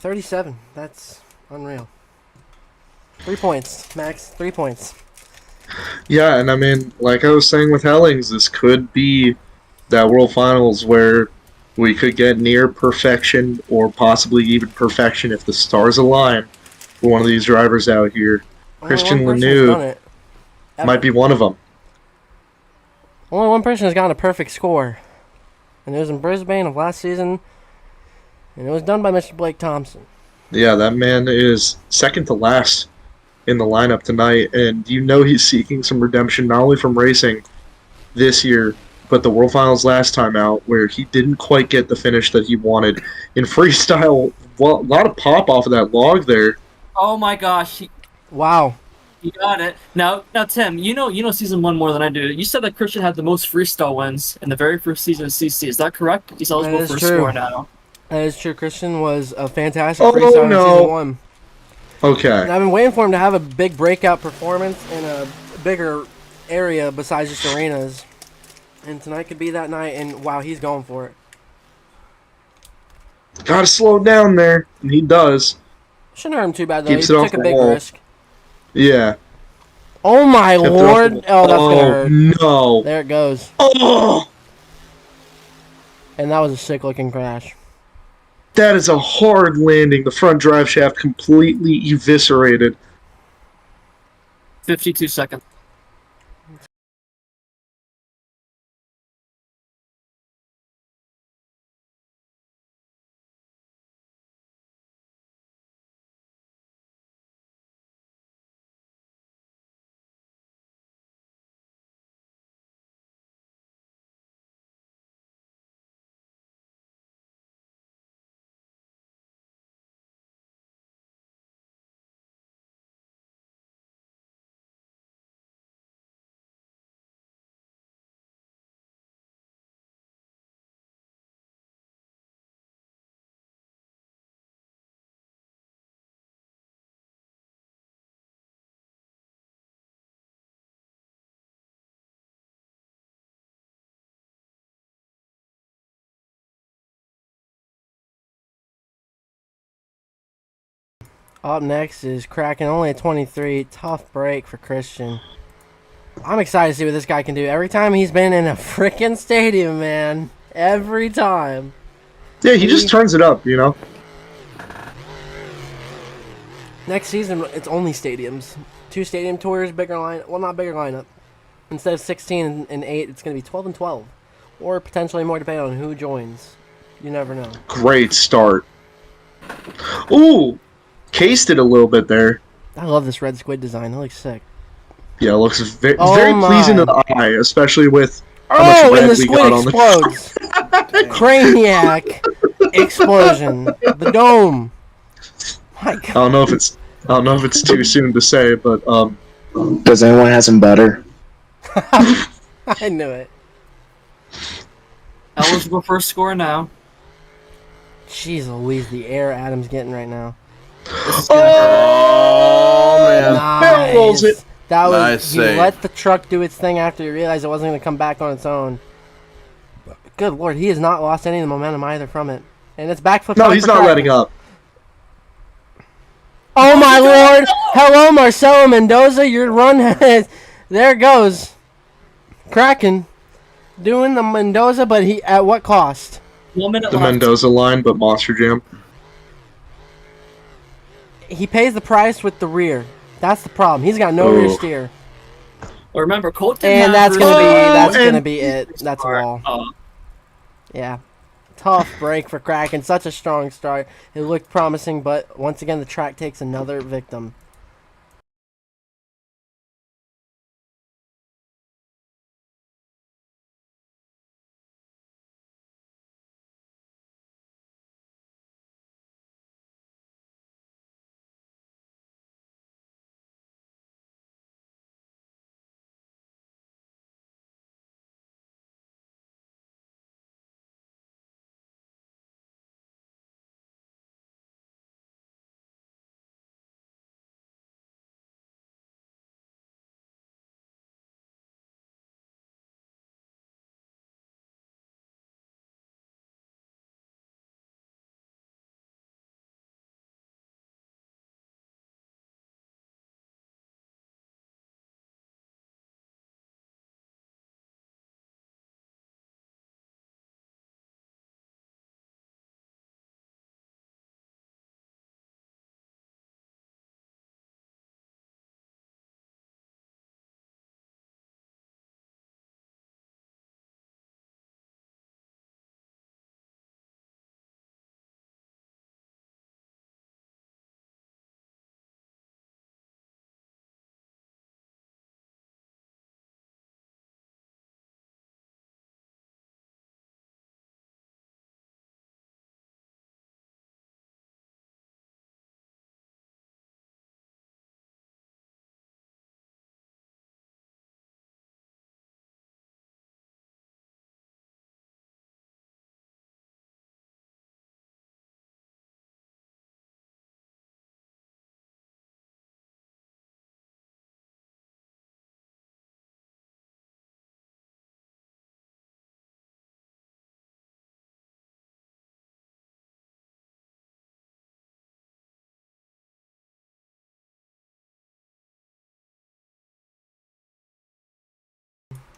Speaker 1: $37. That's Unreal. 3 points, Max. 3 points.
Speaker 2: Yeah, and I mean, like I was saying with Hellings, this could be that World Finals where we could get near perfection or possibly even perfection if the stars align for one of these drivers out here.
Speaker 1: Only one
Speaker 2: Christian
Speaker 1: person has done
Speaker 2: Lanoux
Speaker 1: it. Ever.
Speaker 2: might be one of them.
Speaker 1: Only one person has gotten a perfect score. And it was in Brisbane of last season. And it was done by Mr. Blake Thompson.
Speaker 2: Yeah, that man is second to last in the lineup tonight, and you know he's seeking some redemption not only from racing this year, but the World Finals last time out, where he didn't quite get the finish that he wanted. In freestyle, well, a lot of pop off of that log there.
Speaker 3: Oh my gosh,
Speaker 1: Wow.
Speaker 3: he got it. Now, Tim, you know season 1 more than I do. You said that Christian had the most freestyle wins in the very first season of CC. Is that correct? He's eligible
Speaker 1: That is
Speaker 3: for a
Speaker 1: true.
Speaker 3: score now.
Speaker 1: That is true. Christian was a fantastic
Speaker 2: Oh,
Speaker 1: freestyle in
Speaker 2: no.
Speaker 1: season 1.
Speaker 2: Okay.
Speaker 1: And I've been waiting for him to have a big breakout performance in a bigger area besides just arenas. And tonight could be that night, and wow, he's going for it.
Speaker 2: Gotta slow down there, and he does.
Speaker 1: Shouldn't hurt him too bad, though.
Speaker 2: Keeps
Speaker 1: He
Speaker 2: it off
Speaker 1: took a
Speaker 2: the
Speaker 1: big
Speaker 2: wall.
Speaker 1: risk.
Speaker 2: Yeah.
Speaker 1: Oh my
Speaker 2: Kept it off the
Speaker 1: lord!
Speaker 2: wall.
Speaker 1: Oh, that's gonna hurt.
Speaker 2: No.
Speaker 1: There it goes.
Speaker 2: Oh,
Speaker 1: And that was a sick looking crash.
Speaker 2: that is a hard landing. The front drive shaft completely eviscerated.
Speaker 3: 52 seconds.
Speaker 1: Up next is Kraken, only at 23. Tough break for Christian. I'm excited to see what this guy can do. Every time he's been in a freaking stadium, man. Every time.
Speaker 2: Yeah, he just turns it up, you know?
Speaker 1: Next season, it's only stadiums. 2 stadium tours, bigger line. Well, not bigger lineup. Instead of 16 and 8, it's going to be 12 and 12. Or potentially more depending on who joins. You never know.
Speaker 2: Great start. Ooh! Cased it a little bit there.
Speaker 1: I love this red squid design. It looks sick.
Speaker 2: Yeah, it looks very
Speaker 1: my.
Speaker 2: pleasing to the eye, especially with how
Speaker 1: Oh,
Speaker 2: much
Speaker 1: and
Speaker 2: red
Speaker 1: the
Speaker 2: we
Speaker 1: squid
Speaker 2: got on the
Speaker 1: explodes. Craniac explosion. The dome. My
Speaker 2: I
Speaker 1: God.
Speaker 2: don't know if it's too soon to say, but
Speaker 5: Does anyone have some butter?
Speaker 1: I knew it.
Speaker 3: Eligible for a score now.
Speaker 1: Jeez Louise, the air Adam's getting right now.
Speaker 3: This is gonna hurt.
Speaker 4: Oh man.
Speaker 2: barrel rolls it.
Speaker 1: That was
Speaker 4: Nice
Speaker 1: he
Speaker 4: save.
Speaker 1: let the truck do its thing after he realized it wasn't going to come back on its own. Good lord, he has not lost any of the momentum either from it, and it's backflip.
Speaker 2: No, he's not letting up.
Speaker 1: Oh my lord! Hello, Marcelo Mendoza. Your run has there it goes. Kraken doing the Mendoza, but he at what cost?
Speaker 3: 1 minute
Speaker 2: The
Speaker 3: left.
Speaker 2: Mendoza line, but Monster Jam.
Speaker 1: He pays the price with the rear. That's the problem. He's got no rear
Speaker 2: Oh.
Speaker 1: steer,
Speaker 3: Well, remember, Colt didn't
Speaker 1: and
Speaker 3: have
Speaker 1: that's
Speaker 3: rear
Speaker 1: gonna
Speaker 3: steer.
Speaker 1: be it. That's a wall.
Speaker 3: Oh.
Speaker 1: Yeah. Tough break for Kraken. Such a strong start. It looked promising, but once again, the track takes another victim.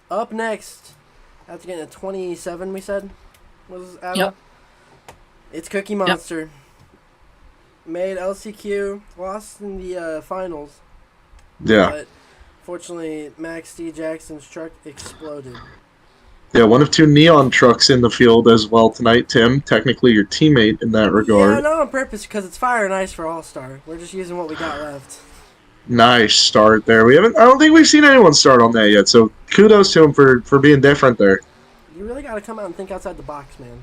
Speaker 1: Up next, after getting a 27, we said, was Adam?
Speaker 3: Yep.
Speaker 1: It's Cookie Monster. Made LCQ, lost in the finals.
Speaker 2: Yeah.
Speaker 1: But fortunately, Max D. Jackson's truck exploded.
Speaker 2: Yeah, one of 2 neon trucks in the field as well tonight, Tim. Technically your teammate in that
Speaker 1: Yeah,
Speaker 2: regard.
Speaker 1: not on purpose, because it's fire and ice for All-Star. We're just using what we got left.
Speaker 2: Nice start there. I don't think we've seen anyone start on that yet, so kudos to him for being different there.
Speaker 1: You really got to come out and think outside the box, man.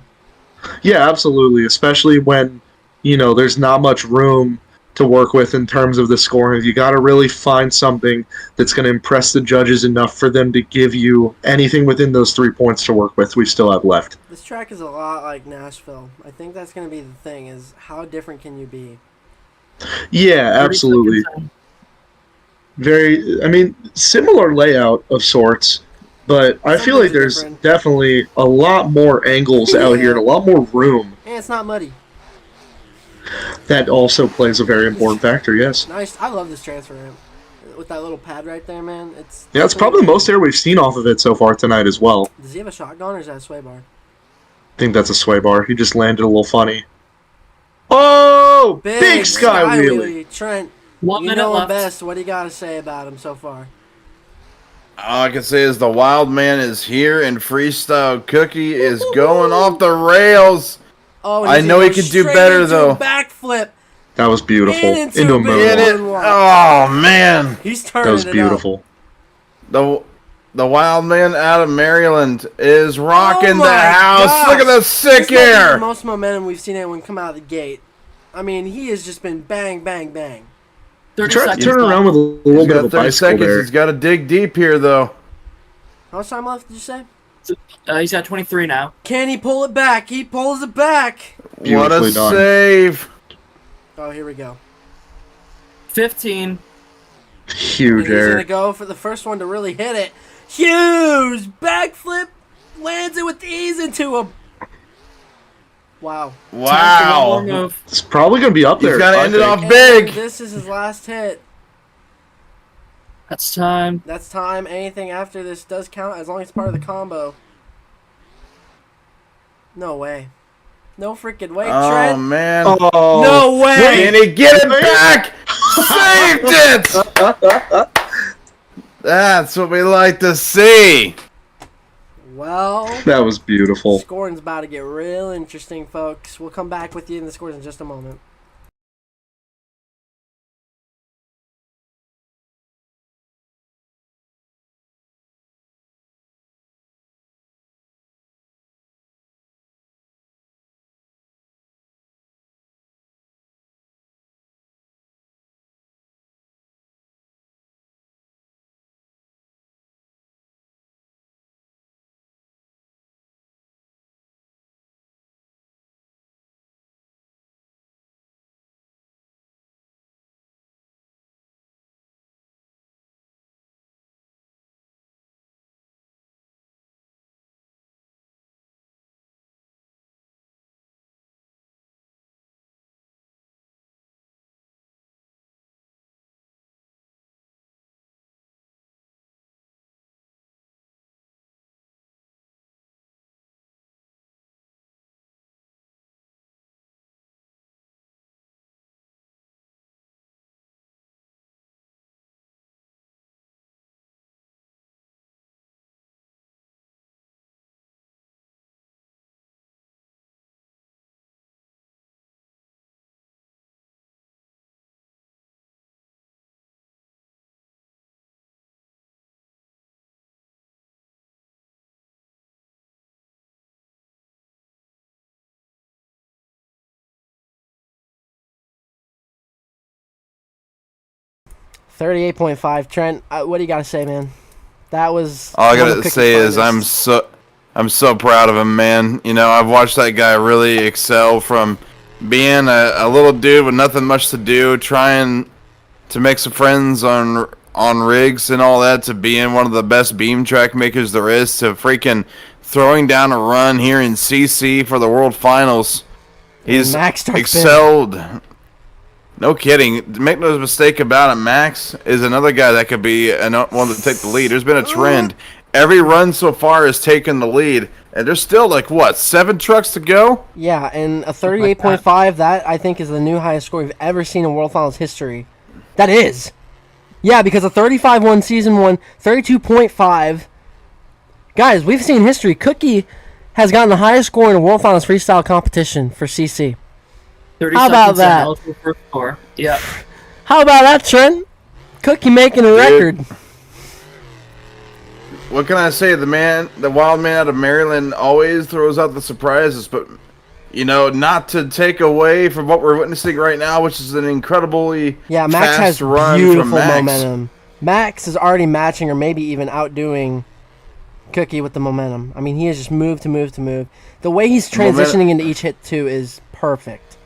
Speaker 2: Yeah, absolutely, especially when, there's not much room to work with in terms of the scoring. You got to really find something that's going to impress the judges enough for them to give you anything within those 3 points to work with we still have left.
Speaker 1: This track is a lot like Nashville. I think that's going to be the thing, is how different can you be?
Speaker 2: Yeah, absolutely. Similar layout of sorts, but I feel like there's
Speaker 1: different.
Speaker 2: definitely a lot more angles out here and a lot more room.
Speaker 1: And it's not muddy.
Speaker 2: That also plays a very important factor, yes.
Speaker 1: Nice. I love this transfer ramp. With that little pad right there, man. It's
Speaker 2: Probably the most air we've seen off of it so far tonight as well.
Speaker 1: Does he have a shotgun or is that a sway bar?
Speaker 2: I think that's a sway bar. He just landed a little funny. Oh! Big sky wheelie!
Speaker 1: Trent,
Speaker 3: 1
Speaker 1: you
Speaker 3: minute
Speaker 1: know him
Speaker 3: left.
Speaker 1: best. What do you got to say about him so far?
Speaker 4: All I can say is the wild man is here, and Freestyle Cookie is going off the rails.
Speaker 1: Oh, and
Speaker 4: I
Speaker 1: he's
Speaker 4: know
Speaker 1: gonna
Speaker 4: he
Speaker 1: go
Speaker 4: could do
Speaker 1: straight
Speaker 4: better,
Speaker 1: into
Speaker 4: though.
Speaker 1: A backflip.
Speaker 2: That was beautiful.
Speaker 1: And into
Speaker 2: Into a
Speaker 1: a big
Speaker 2: moonwalk.
Speaker 4: Get it? Oh man,
Speaker 1: He's
Speaker 2: That
Speaker 1: turning
Speaker 2: was
Speaker 1: it
Speaker 2: beautiful.
Speaker 4: the wild man out of Maryland is rocking
Speaker 1: Oh
Speaker 4: the
Speaker 1: my
Speaker 4: house.
Speaker 1: gosh.
Speaker 4: Look at the
Speaker 1: This
Speaker 4: sick
Speaker 1: might be
Speaker 4: air.
Speaker 1: the most momentum we've seen anyone come out of the gate. I mean, he has just been bang, bang, bang.
Speaker 3: 30
Speaker 2: Try to
Speaker 3: seconds
Speaker 2: turn
Speaker 3: left.
Speaker 2: around with a
Speaker 4: He's
Speaker 2: little bit
Speaker 4: got
Speaker 2: of a
Speaker 4: 30
Speaker 2: bicycle
Speaker 4: seconds.
Speaker 2: there.
Speaker 4: He's got to dig deep here, though.
Speaker 1: How much time left did you say?
Speaker 3: He's got 23 now.
Speaker 1: Can he pull it back? He pulls it back.
Speaker 4: What a
Speaker 2: Beautifully done.
Speaker 4: save.
Speaker 1: Oh, here we go.
Speaker 3: 15.
Speaker 2: Huge
Speaker 1: And he's
Speaker 2: air.
Speaker 1: gonna go for the first one to really hit it. Huge backflip, lands it with ease into a. Wow.
Speaker 3: Time for one more
Speaker 4: Wow.
Speaker 3: move.
Speaker 2: It's probably going to be up
Speaker 4: He's
Speaker 2: there.
Speaker 4: got to
Speaker 2: I
Speaker 4: end it
Speaker 2: think.
Speaker 4: off
Speaker 1: And
Speaker 4: big.
Speaker 1: this is his last hit.
Speaker 3: That's time.
Speaker 1: That's time. Anything after this does count as long as it's part of the combo. No way. No freaking way,
Speaker 4: Oh,
Speaker 1: Trent.
Speaker 4: man.
Speaker 2: Oh.
Speaker 1: No way.
Speaker 4: Can he get it back? Saved it! That's what we like to see.
Speaker 1: Well,
Speaker 2: That was beautiful.
Speaker 1: scoring's about to get real interesting, folks. We'll come back with you in the scores in just a moment. $38.5. Trent, what do you got to say, man? That was.
Speaker 4: All I
Speaker 1: one of
Speaker 4: gotta
Speaker 1: Cookie's
Speaker 4: say is
Speaker 1: finest.
Speaker 4: I'm so proud of him, man. You know, I've watched that guy really excel from being a little dude with nothing much to do, trying to make some friends on rigs and all that, to being one of the best beam track makers there is, to freaking throwing down a run here in CC for the World Finals. He's
Speaker 1: Max starts
Speaker 4: excelled. No kidding. Make no mistake about it, Max is another guy that could be one to take the lead. There's been a trend every run so far has taken the lead, and there's still like what 7 trucks to go.
Speaker 1: Yeah, and a 38.5. That I think is the new highest score we've ever seen in World Finals history. That is. Yeah, because a 35 won season 1, 32.5. Guys, we've seen history. Cookie has gotten the highest score in a World Finals freestyle competition for CC.
Speaker 3: 30
Speaker 1: How about
Speaker 3: seconds in,
Speaker 1: that?
Speaker 3: was the first score. Yeah.
Speaker 1: How about that, Trent? Cookie making a record.
Speaker 4: What can I say? The wild man out of Maryland always throws out the surprises, but not to take away from what we're witnessing right now, which is an incredibly
Speaker 1: Yeah, Max
Speaker 4: fast
Speaker 1: has
Speaker 4: run
Speaker 1: beautiful
Speaker 4: from Max.
Speaker 1: momentum. Max is already matching or maybe even outdoing Cookie with the momentum. I mean, he has just moved to move to move. The way he's transitioning into each hit, too, is perfect.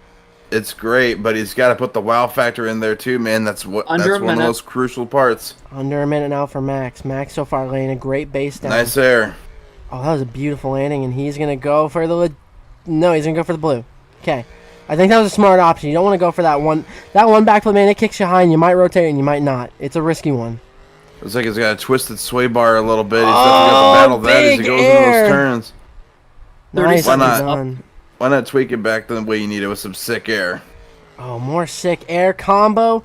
Speaker 4: It's great, but he's got to put the wow factor in there, too, man. That's one of those crucial parts.
Speaker 1: Under a minute now for Max. Max so far laying a great base down.
Speaker 4: Nice air.
Speaker 1: Oh, that was a beautiful landing, and he's going to go for the... No, he's going to go for the blue. Okay. I think that was a smart option. You don't want to go for that one. That one backflip, man, it kicks you high, and you might rotate, and you might not. It's a risky one.
Speaker 4: Looks like he's got a twisted sway bar a little bit. He's definitely got to battle that as he goes into those turns.
Speaker 1: Nice.
Speaker 4: Why not?
Speaker 1: Done.
Speaker 4: Why not tweak it back the way you need it with some sick air?
Speaker 1: Oh, more sick air combo.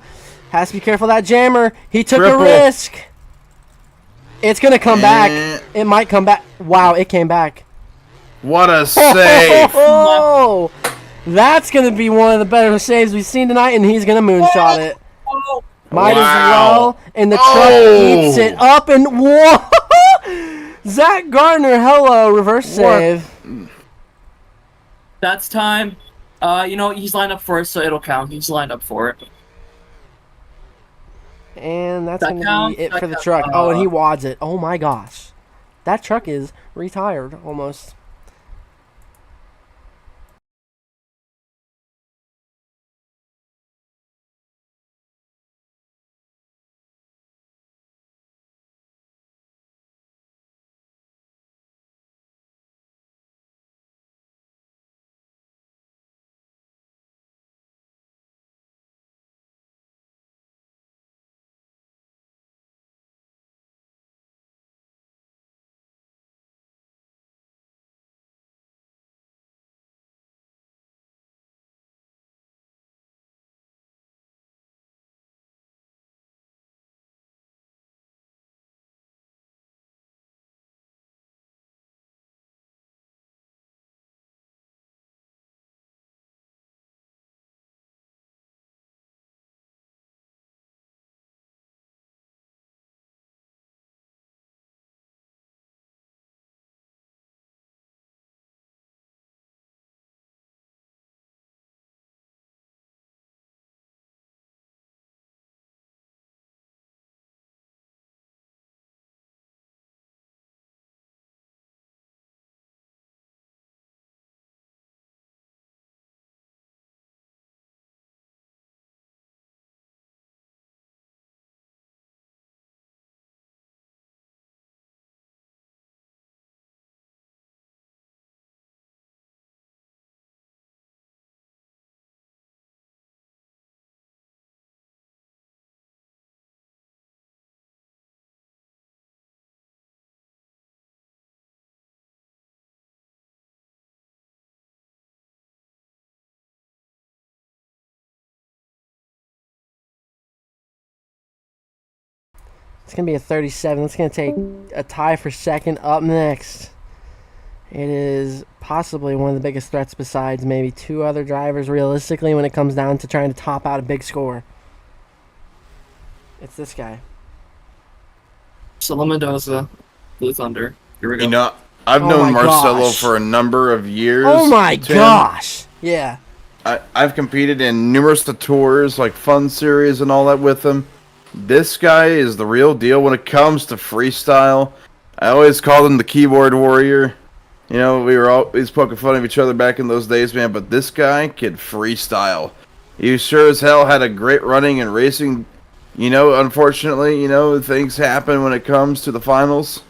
Speaker 1: Has to be careful of that jammer. He took
Speaker 4: Triple.
Speaker 1: a risk. It's going to come back. It might come back. Wow, it came back.
Speaker 4: What a save.
Speaker 1: Oh, that's going to be one of the better saves we've seen tonight, and he's going to moonshot it. Might as well. And the truck eats it up, and whoa. Zach Gardner, hello, reverse save.
Speaker 3: That's time. He's lined up for it, so it'll count. He's lined up for it.
Speaker 1: And that's
Speaker 3: That
Speaker 1: going to
Speaker 3: counts?
Speaker 1: be it
Speaker 3: That
Speaker 1: for the
Speaker 3: counts.
Speaker 1: truck. Oh, and he wads it. Oh, my gosh. That truck is retired, almost. It's going to be a 37. It's going to take a tie for second. Up next, it is possibly one of the biggest threats besides maybe 2 other drivers realistically when it comes down to trying to top out a big score. It's this guy.
Speaker 3: Solo Mendoza, Blue Thunder. Here we go.
Speaker 4: I've
Speaker 1: Oh
Speaker 4: known
Speaker 1: my
Speaker 4: Marcelo
Speaker 1: gosh.
Speaker 4: for a number of years.
Speaker 1: Oh my
Speaker 4: Tim.
Speaker 1: gosh. Yeah.
Speaker 4: I've competed in numerous tours, like Fun Series and all that with him. This guy is the real deal when it comes to freestyle. I always called him the keyboard warrior. We were always poking fun of each other back in those days, man. But this guy could freestyle. He sure as hell had a great running and racing. Unfortunately, things happen when it comes to the finals.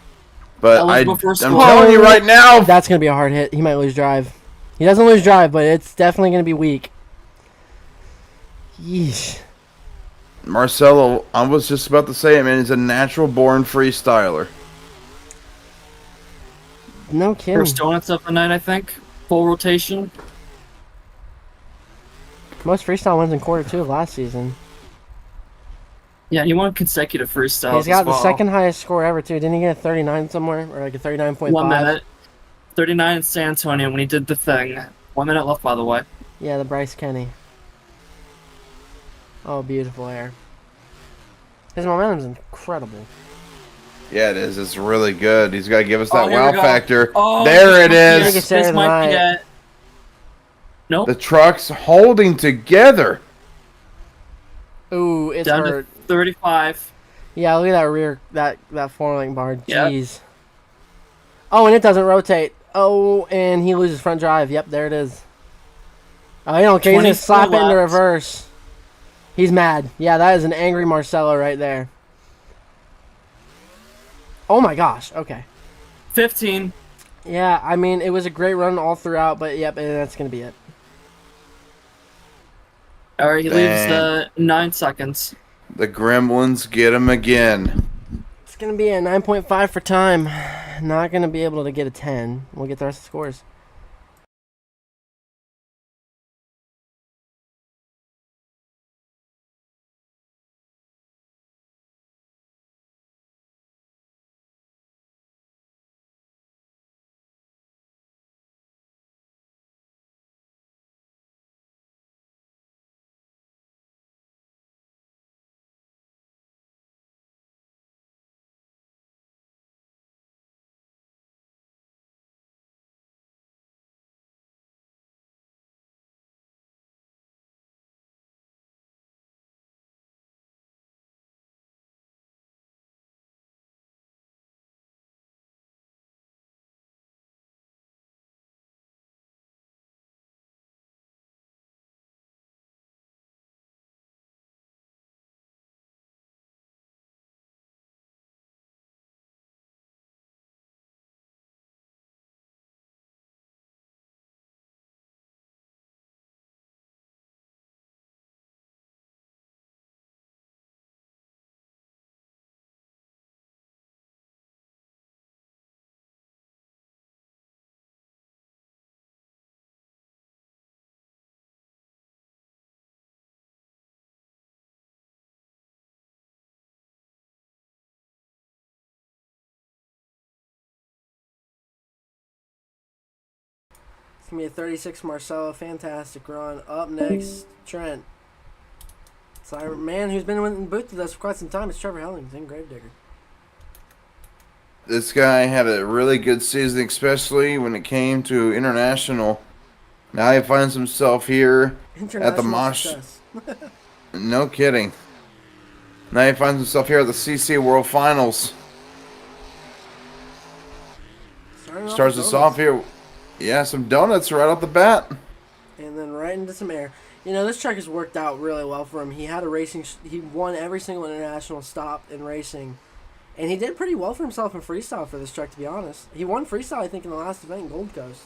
Speaker 4: But I'm telling you right now,
Speaker 1: That's going to be a hard hit. He might lose drive. He doesn't lose drive, but it's definitely going to be weak. Yeesh.
Speaker 4: Marcelo, I was just about to say it, man. He's a natural born freestyler.
Speaker 1: No kidding.
Speaker 3: First donuts of the night, I think. Full rotation.
Speaker 1: Most freestyle wins in quarter 2 of last season.
Speaker 3: Yeah, he won consecutive freestyles.
Speaker 1: He's got
Speaker 3: as well.
Speaker 1: the second highest score ever too. Didn't he get a 39 somewhere, or like a 39.5?
Speaker 3: 1 minute. 39 in San Antonio when he did the thing. 1 minute left, by the way.
Speaker 1: Yeah, the Bryce Kenny. Oh, beautiful air. His momentum's incredible.
Speaker 4: Yeah, it is. It's really good. He's got to give us that
Speaker 3: here
Speaker 4: wow
Speaker 3: we go.
Speaker 4: factor.
Speaker 3: Oh,
Speaker 4: there it
Speaker 1: Biggest
Speaker 4: is.
Speaker 1: air
Speaker 3: This
Speaker 1: of the
Speaker 3: might be
Speaker 1: night.
Speaker 3: it. Nope.
Speaker 4: The truck's holding together.
Speaker 1: Ooh, it's
Speaker 3: Down
Speaker 1: hurt.
Speaker 3: to 35.
Speaker 1: Yeah, look at that rear, that 4-link bar.
Speaker 3: Yep.
Speaker 1: Jeez. Oh, and it doesn't rotate. Oh, and he loses front drive. Yep, there it is. Oh, he don't care. He's gonna
Speaker 3: 24
Speaker 1: slap it into
Speaker 3: left.
Speaker 1: reverse. He's mad. Yeah, that is an angry Marcelo right there. Oh my gosh. Okay.
Speaker 3: 15.
Speaker 1: Yeah, I mean, it was a great run all throughout, but yep, and that's gonna be it.
Speaker 3: Alright, he leaves 9 seconds.
Speaker 4: The Gremlins get him again.
Speaker 1: It's gonna be a 9.5 for time. Not gonna be able to get a 10. We'll get the rest of the scores. It's gonna be a 36 Marcelo. Fantastic run. Up next, Trent. So our man who's been in the booth with us for quite some time is Trevor Hellings in Gravedigger.
Speaker 4: This guy had a really good season, especially when it came to international. Now he finds himself here at the Mosh.
Speaker 1: Success.
Speaker 4: No kidding. Now he finds himself here at the CC World Finals. Starts us off here. Yeah, some donuts right off the bat.
Speaker 1: And then right into some air. You know, this truck has worked out really well for him. He had a racing. He won every single international stop in racing. And he did pretty well for himself in freestyle for this truck, to be honest. He won freestyle, I think, in the last event in Gold Coast.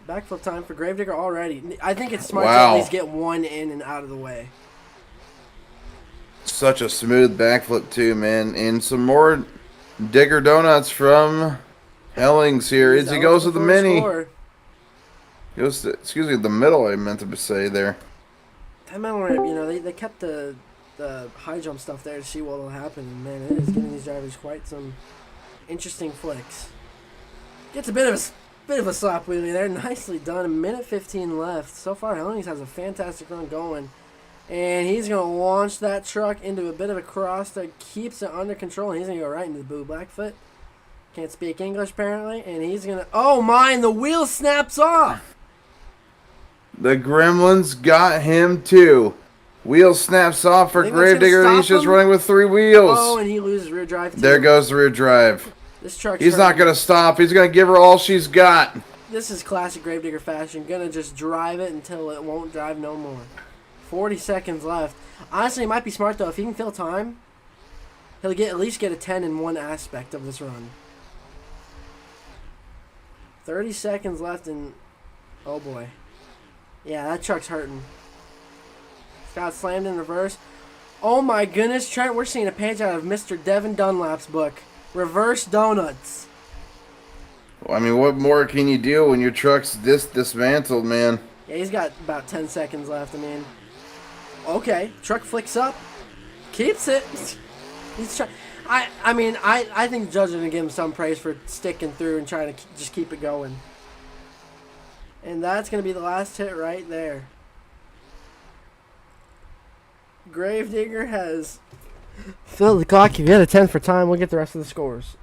Speaker 1: Backflip time for Gravedigger already. I think it's smart to at least get one in and out of the way.
Speaker 4: Such a smooth backflip too, man. And some more Digger donuts from Hellings here. As he goes to the mini. Goes to, excuse me, the middle I meant to say there.
Speaker 1: That metal ramp, you know, they kept the high jump stuff there to see what will happen. And man, it is giving these drivers quite some interesting flicks. Gets a bit of a slap wheelie there. Nicely done. 1:15 left. So far, Hellings has a fantastic run going. And he's going to launch that truck into a bit of a cross that keeps it under control. And he's going to go right into the Boo Blackfoot. Can't speak English, apparently. And he's going to... Oh, my! And the wheel snaps off!
Speaker 4: The Gremlins got him, too. Wheel snaps off for Gravedigger, and he's just running with 3 wheels.
Speaker 1: Oh, and he loses rear drive, too.
Speaker 4: There goes the rear drive.
Speaker 1: This truck's
Speaker 4: He's not going to stop. He's going to give her all she's got.
Speaker 1: This is classic Gravedigger fashion. Gonna just drive it until it won't drive no more. 40 seconds left. Honestly, it might be smart, though. If he can fill time, he'll at least get a 10 in one aspect of this run. 30 seconds left, and... Oh, boy. Yeah, that truck's hurting. Got slammed in reverse. Oh, my goodness, Trent. We're seeing a page out of Mr. Devin Dunlap's book. Reverse donuts.
Speaker 4: I mean, what more can you do when your truck's this dismantled, man?
Speaker 1: Yeah, he's got about 10 seconds left. I mean, okay, truck flicks up, keeps it. He's trying. I think the judge is gonna give him some praise for sticking through and trying to just keep it going. And that's gonna be the last hit right there. Gravedigger has filled the clock. If you hit a 10 for time, we'll get the rest of the scores.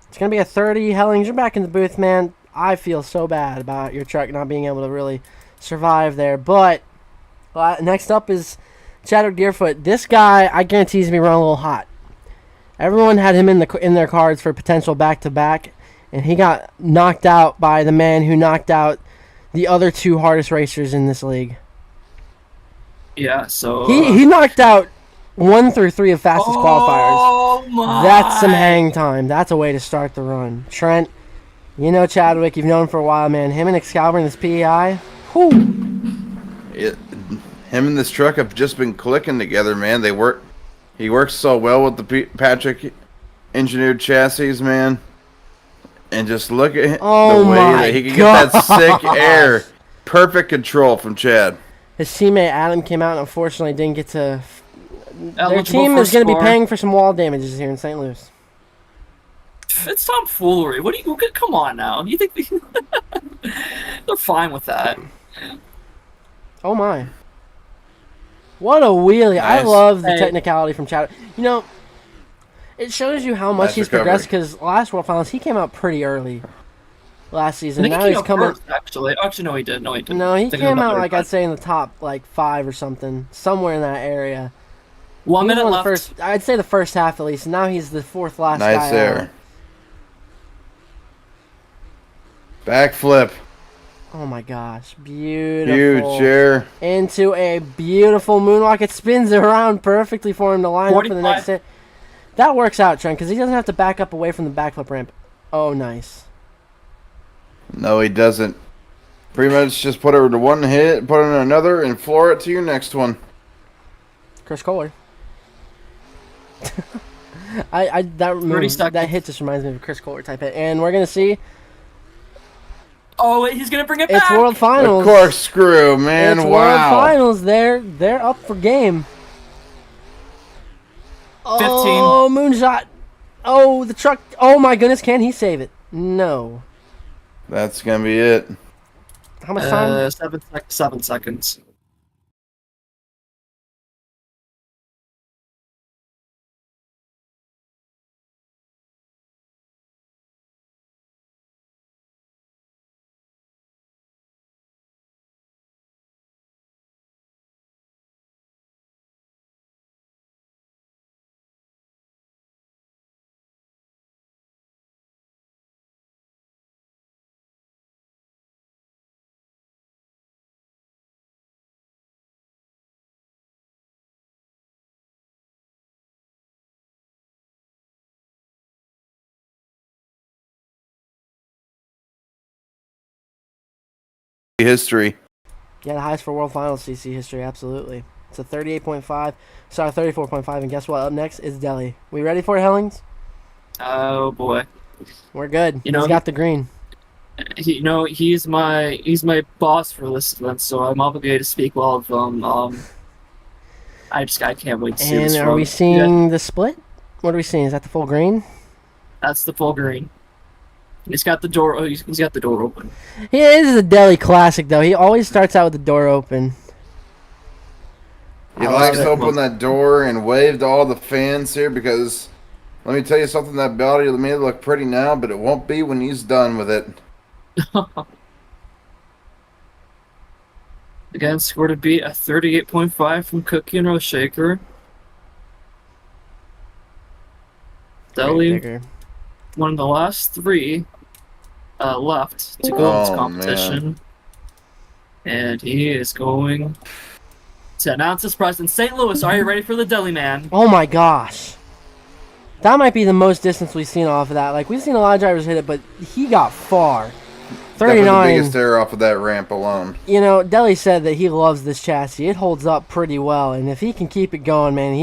Speaker 1: It's going to be a 30. Hellings, you're back in the booth, man. I feel so bad about your truck not being able to really survive there. But next up is Chadwick Deerfoot. This guy, I guarantee he's going to be running a little hot. Everyone had him in their cards for potential back-to-back, and he got knocked out by the man who knocked out the other two hardest racers in this league.
Speaker 3: Yeah, so...
Speaker 1: He knocked out 1 through 3 of fastest qualifiers.
Speaker 3: Oh my!
Speaker 1: That's some hang time. That's a way to start the run. Trent, you know Chadwick. You've known him for a while, man. Him and Excalibur in this PEI. Whew.
Speaker 4: Him and this truck have just been clicking together, man. He works so well with the Patrick engineered chassis, man. And just look at the way that he can get that sick air. Perfect control from Chad.
Speaker 1: His teammate Adam came out and unfortunately didn't get to... Their team is going to be paying for some wall damages here in St. Louis.
Speaker 3: It's tomfoolery. What do you... Come on now. You think... They're fine with that.
Speaker 1: Oh my. What a wheelie. Nice. I love the technicality from Chad. You know, it shows you how much he's progressed because last World Finals, he came out pretty early last season.
Speaker 3: I think
Speaker 1: now
Speaker 3: he
Speaker 1: he's coming.
Speaker 3: First, actually, no, he did. No, he didn't.
Speaker 1: No, he came out like I'd say in the top 5 or something, somewhere in that area.
Speaker 3: 1 minute left.
Speaker 1: I'd say the first half at least. Now he's the 4th last guy.
Speaker 4: Nice there. Backflip.
Speaker 1: Oh my gosh, beautiful.
Speaker 4: Huge chair.
Speaker 1: Into a beautiful moonwalk. It spins around perfectly for him to line 45. Up for the next hit. That works out, Trent, because he doesn't have to back up away from the backflip ramp. Oh, nice.
Speaker 4: No, he doesn't. Pretty much just put it to one hit, put it in another, and floor it to your next one.
Speaker 1: Chris Kohler. that hit just reminds me of a Chris Kohler type hit. And we're going to see...
Speaker 3: Oh, he's going to bring it back.
Speaker 1: It's World Finals.
Speaker 4: The corkscrew, man.
Speaker 1: It's
Speaker 4: wow.
Speaker 1: World Finals. They're up for game.
Speaker 3: 15.
Speaker 1: Oh, moonshot. Oh, the truck. Oh, my goodness. Can he save it? No.
Speaker 4: That's going to be it.
Speaker 1: How much time?
Speaker 3: 7 seconds.
Speaker 4: History.
Speaker 1: Yeah, the highest for World Finals CC history, absolutely. It's a 38.5. Sorry, 34.5. And guess what? Up next is Delhi. We ready for it, Hellings?
Speaker 3: Oh boy.
Speaker 1: We're good.
Speaker 3: You know,
Speaker 1: he's got the green.
Speaker 3: He's my boss for this event, so I'm obligated to speak well of him. I can't wait to see this.
Speaker 1: And are we seeing the split? What are we seeing? Is that the full green?
Speaker 3: That's the full green. He's got the door. Oh, he's got the door open.
Speaker 1: Yeah, this is a deli classic, though. He always starts out with the door open.
Speaker 4: He
Speaker 1: I
Speaker 4: likes
Speaker 1: love
Speaker 4: to
Speaker 1: it.
Speaker 4: open that door and wave to all the fans here because let me tell you something, that body may look pretty now, but it won't be when he's done with it.
Speaker 3: Again, score to beat a 38.5 from Cookie and Rose Shaker. Deli,
Speaker 1: Bigger.
Speaker 3: one of the last three left to go in this
Speaker 4: Oh,
Speaker 3: competition. And he is going to announce his presence. St. Louis, are you ready for the Deli Man?
Speaker 1: Oh my gosh. That might be the most distance we've seen off of that. Like, we've seen a lot of drivers hit it, but he got far.
Speaker 4: Definitely the
Speaker 1: 39.
Speaker 4: biggest error off of that ramp alone.
Speaker 1: You know, Deli said that he loves this chassis. It holds up pretty well, and if he can keep it going, man,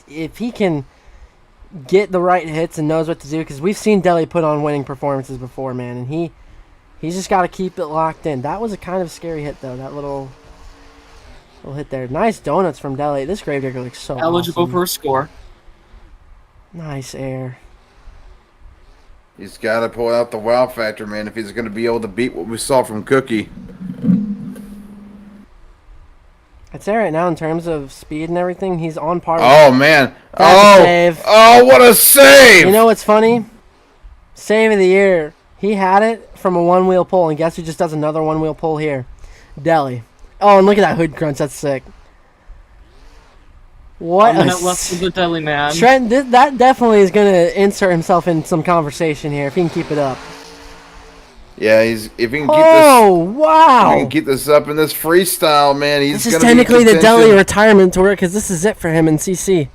Speaker 1: if he can get the right hits and knows what to do, because we've seen Deli put on winning performances before, man, and he's just got to keep it locked in. That was a kind of scary hit, though. That little hit there. Nice donuts from Deli. This Gravedigger looks so
Speaker 3: Eligible
Speaker 1: awesome.
Speaker 3: for a score.
Speaker 1: Nice air.
Speaker 4: He's got to pull out the wow factor, man, if he's going to be able to beat what we saw from Cookie.
Speaker 1: I'd say right now, in terms of speed and everything, he's on par with...
Speaker 4: Oh, man.
Speaker 1: That's a save.
Speaker 4: Oh, what a save!
Speaker 1: You know what's funny? Save of the year. He had it from a one-wheel pull, and guess who just does another one-wheel pull here? Deli. Oh, and look at that hood crunch. That's sick. What
Speaker 3: A minute
Speaker 1: a...
Speaker 3: left for the Deli Man.
Speaker 1: Trent, that definitely is going to insert himself in some conversation here if he can keep it up.
Speaker 4: Yeah, if he can keep
Speaker 1: Oh,
Speaker 4: this... If he
Speaker 1: wow.
Speaker 4: can keep this up in this freestyle, man, he's
Speaker 1: This
Speaker 4: going
Speaker 1: is
Speaker 4: to be in
Speaker 1: technically the Deli
Speaker 4: contention.
Speaker 1: retirement tour because this is it for him in CC.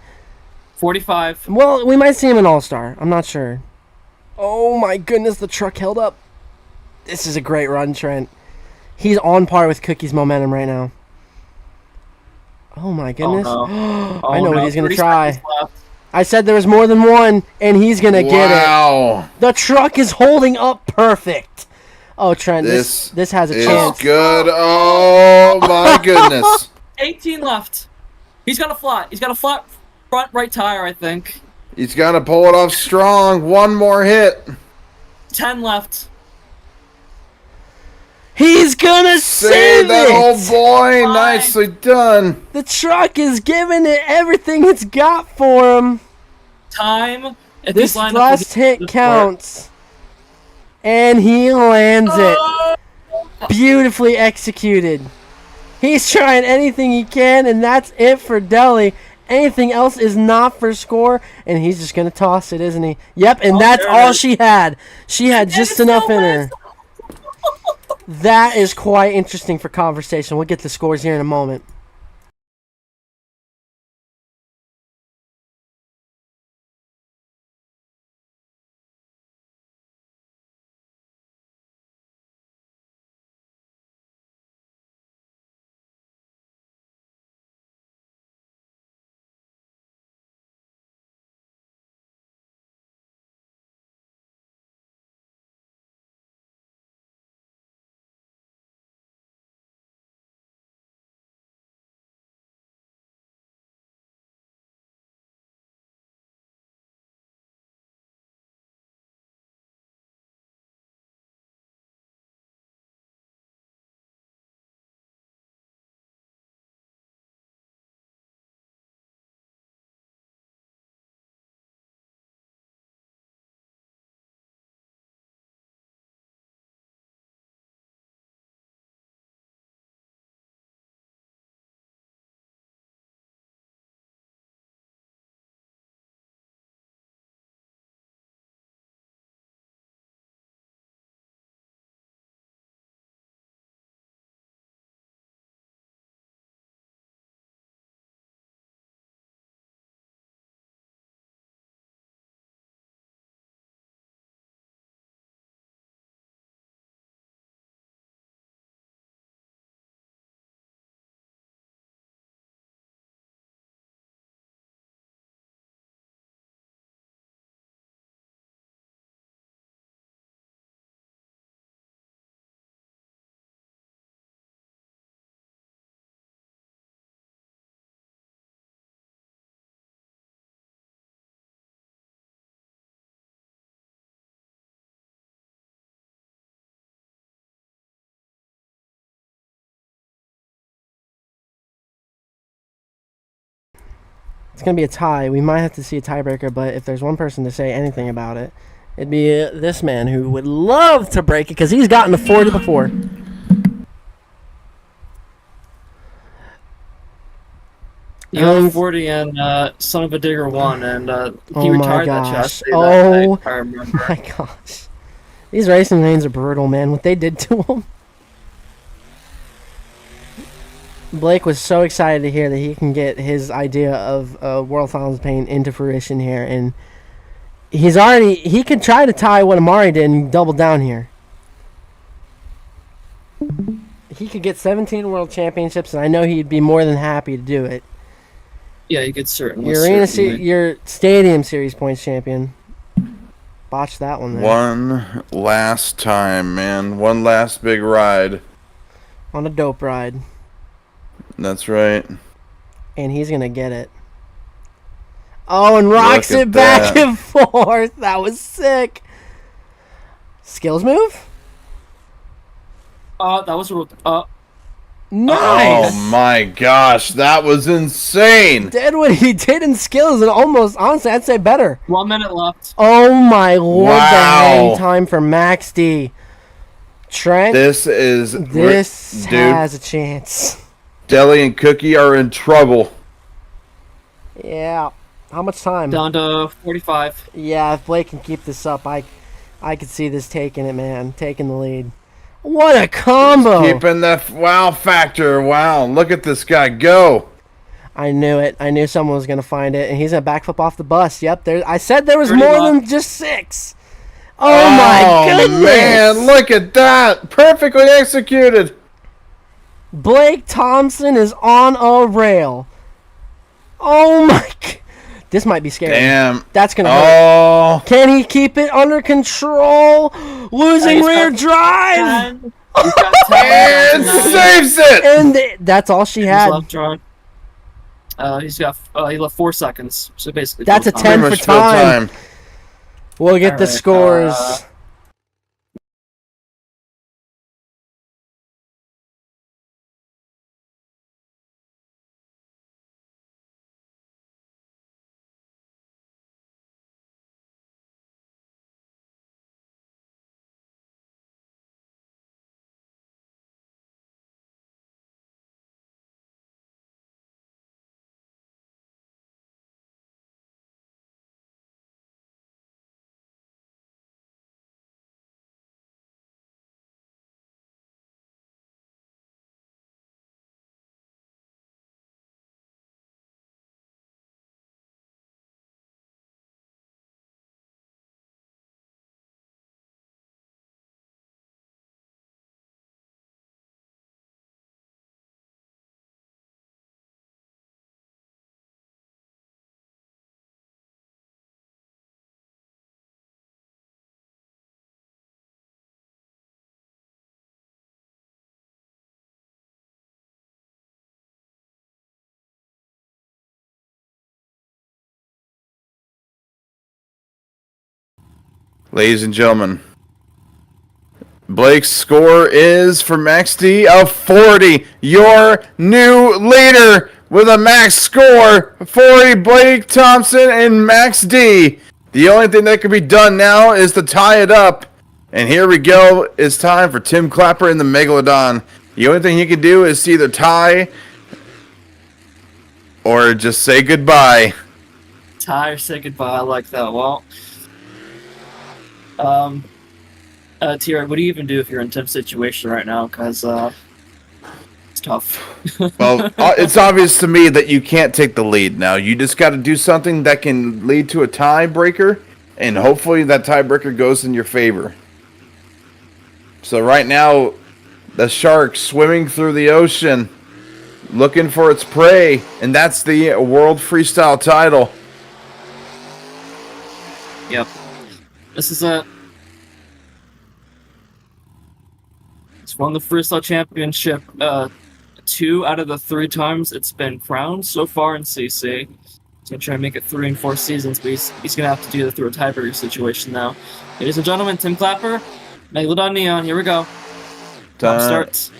Speaker 3: 45.
Speaker 1: Well, we might see him in All-Star. I'm not sure. Oh, my goodness. The truck held up. This is a great run, Trent. He's on par with Cookie's momentum right now. Oh, my goodness.
Speaker 3: Oh, no.
Speaker 1: I know what he's going to
Speaker 3: 30
Speaker 1: try.
Speaker 3: seconds left.
Speaker 1: I said there was more than one, and he's going to get it.
Speaker 4: Wow.
Speaker 1: The truck is holding up perfect. Oh, Trent, this has a
Speaker 4: is
Speaker 1: chance.
Speaker 4: good. Oh, my goodness.
Speaker 3: 18 left. He's got a flat. He's got a flat front right tire, I think.
Speaker 4: He's got to pull it off strong. One more hit.
Speaker 3: 10 left.
Speaker 1: He's going to
Speaker 4: Save
Speaker 1: save
Speaker 4: that
Speaker 1: it.
Speaker 4: old boy.
Speaker 3: Fine.
Speaker 4: Nicely done.
Speaker 1: The truck is giving it everything it's got for him.
Speaker 3: Time. If
Speaker 1: This
Speaker 3: he's lined up
Speaker 1: last
Speaker 3: with
Speaker 1: hit
Speaker 3: this
Speaker 1: counts. And he lands it.
Speaker 3: Oh!
Speaker 1: Beautifully executed. He's trying anything he can, and that's it for Deli. Anything else is not for score, and he's just going to toss it, isn't he? Yep, and that's
Speaker 3: there it
Speaker 1: all
Speaker 3: is.
Speaker 1: she had. She had just
Speaker 3: it's
Speaker 1: enough
Speaker 3: still
Speaker 1: in her. That is quite interesting for conversation. We'll get the scores here in a moment. It's going to be a tie. We might have to see a tiebreaker, but if there's one person to say anything about it, it'd be this man who would love to break it because he's gotten to 40 before.
Speaker 3: You got 40 and Son of a Digger won, and he
Speaker 1: Oh my
Speaker 3: retired that shot.
Speaker 1: gosh.
Speaker 3: Say that,
Speaker 1: Oh
Speaker 3: I remember.
Speaker 1: my gosh. These racing lanes are brutal, man. What they did to him. Blake was so excited to hear that he can get his idea of World Finals paint into fruition here, and he could try to tie what Amari did and double down here. He could get 17 World Championships, and I know he'd be more than happy to do it.
Speaker 3: Yeah, you could certainly.
Speaker 1: Your Stadium Series points champion. Botched that one there.
Speaker 4: One last time, man. One last big ride.
Speaker 1: On a dope ride.
Speaker 4: That's right.
Speaker 1: And he's going to get it. Oh, and rocks
Speaker 4: Look
Speaker 1: it
Speaker 4: at
Speaker 1: back
Speaker 4: that.
Speaker 1: and forth. That was sick. Skills move?
Speaker 3: That was
Speaker 1: Nice.
Speaker 4: Oh my gosh, that was insane.
Speaker 1: Did what he did in skills and almost, honestly, I'd say better.
Speaker 3: 1 minute left.
Speaker 1: Oh my lord,
Speaker 4: Wow.
Speaker 1: the hang time for Max D. Trent,
Speaker 4: This
Speaker 1: has a chance.
Speaker 4: Deli and Cookie are in trouble.
Speaker 1: Yeah. How much time?
Speaker 3: Down to 45.
Speaker 1: Yeah, if Blake can keep this up, I could see this taking it, man. Taking the lead. What a combo!
Speaker 4: Keeping the wow factor. Wow, look at this guy go.
Speaker 1: I knew it. I knew someone was going to find it, and he's going to backflip off the bus. Yep, I said there was
Speaker 3: 30
Speaker 1: more
Speaker 3: left.
Speaker 1: than just 6. Oh my goodness!
Speaker 4: Man, look at that. Perfectly executed.
Speaker 1: Blake Thompson is on a rail. Oh my... This might be scary.
Speaker 4: Damn.
Speaker 1: That's going to hurt.
Speaker 4: Oh.
Speaker 1: Can he keep it under control? Losing
Speaker 3: He's
Speaker 1: rear
Speaker 3: got
Speaker 1: drive!
Speaker 3: 10. He's got 10.
Speaker 4: And saves it.
Speaker 1: And that's all she
Speaker 3: He's
Speaker 1: had.
Speaker 3: left drive. He left 4 seconds. So basically,
Speaker 1: That's a
Speaker 3: full
Speaker 1: 10
Speaker 3: time.
Speaker 1: for
Speaker 4: Pretty much full
Speaker 1: time. We'll get the
Speaker 3: Alright,
Speaker 1: scores.
Speaker 4: Ladies and gentlemen, Blake's score is for Max D of 40. Your new leader with a max score 40. Blake Thompson and Max D. The only thing that can be done now is to tie it up. And here we go. It's time for Tim Clapper in the Megalodon. The only thing he can do is either tie or just say goodbye.
Speaker 3: Tie or say goodbye. I like that. Well, Tira, what do you even do if you're in a tough situation right now? Because it's tough.
Speaker 4: Well, it's obvious to me that you can't take the lead now. You just got to do something that can lead to a tiebreaker, and hopefully that tiebreaker goes in your favor. So right now, the shark swimming through the ocean, looking for its prey, and that's the World Freestyle title.
Speaker 3: Yep. This is it. It's won the Freestyle Championship 2 out of the 3 times it's been crowned so far in CC. He's going to try and make it 3 and 4 seasons, but he's going to have to do that through a tiebreaker situation now. Ladies and gentlemen, Tim Clapper, Megalodon Neon, here we go. Time starts.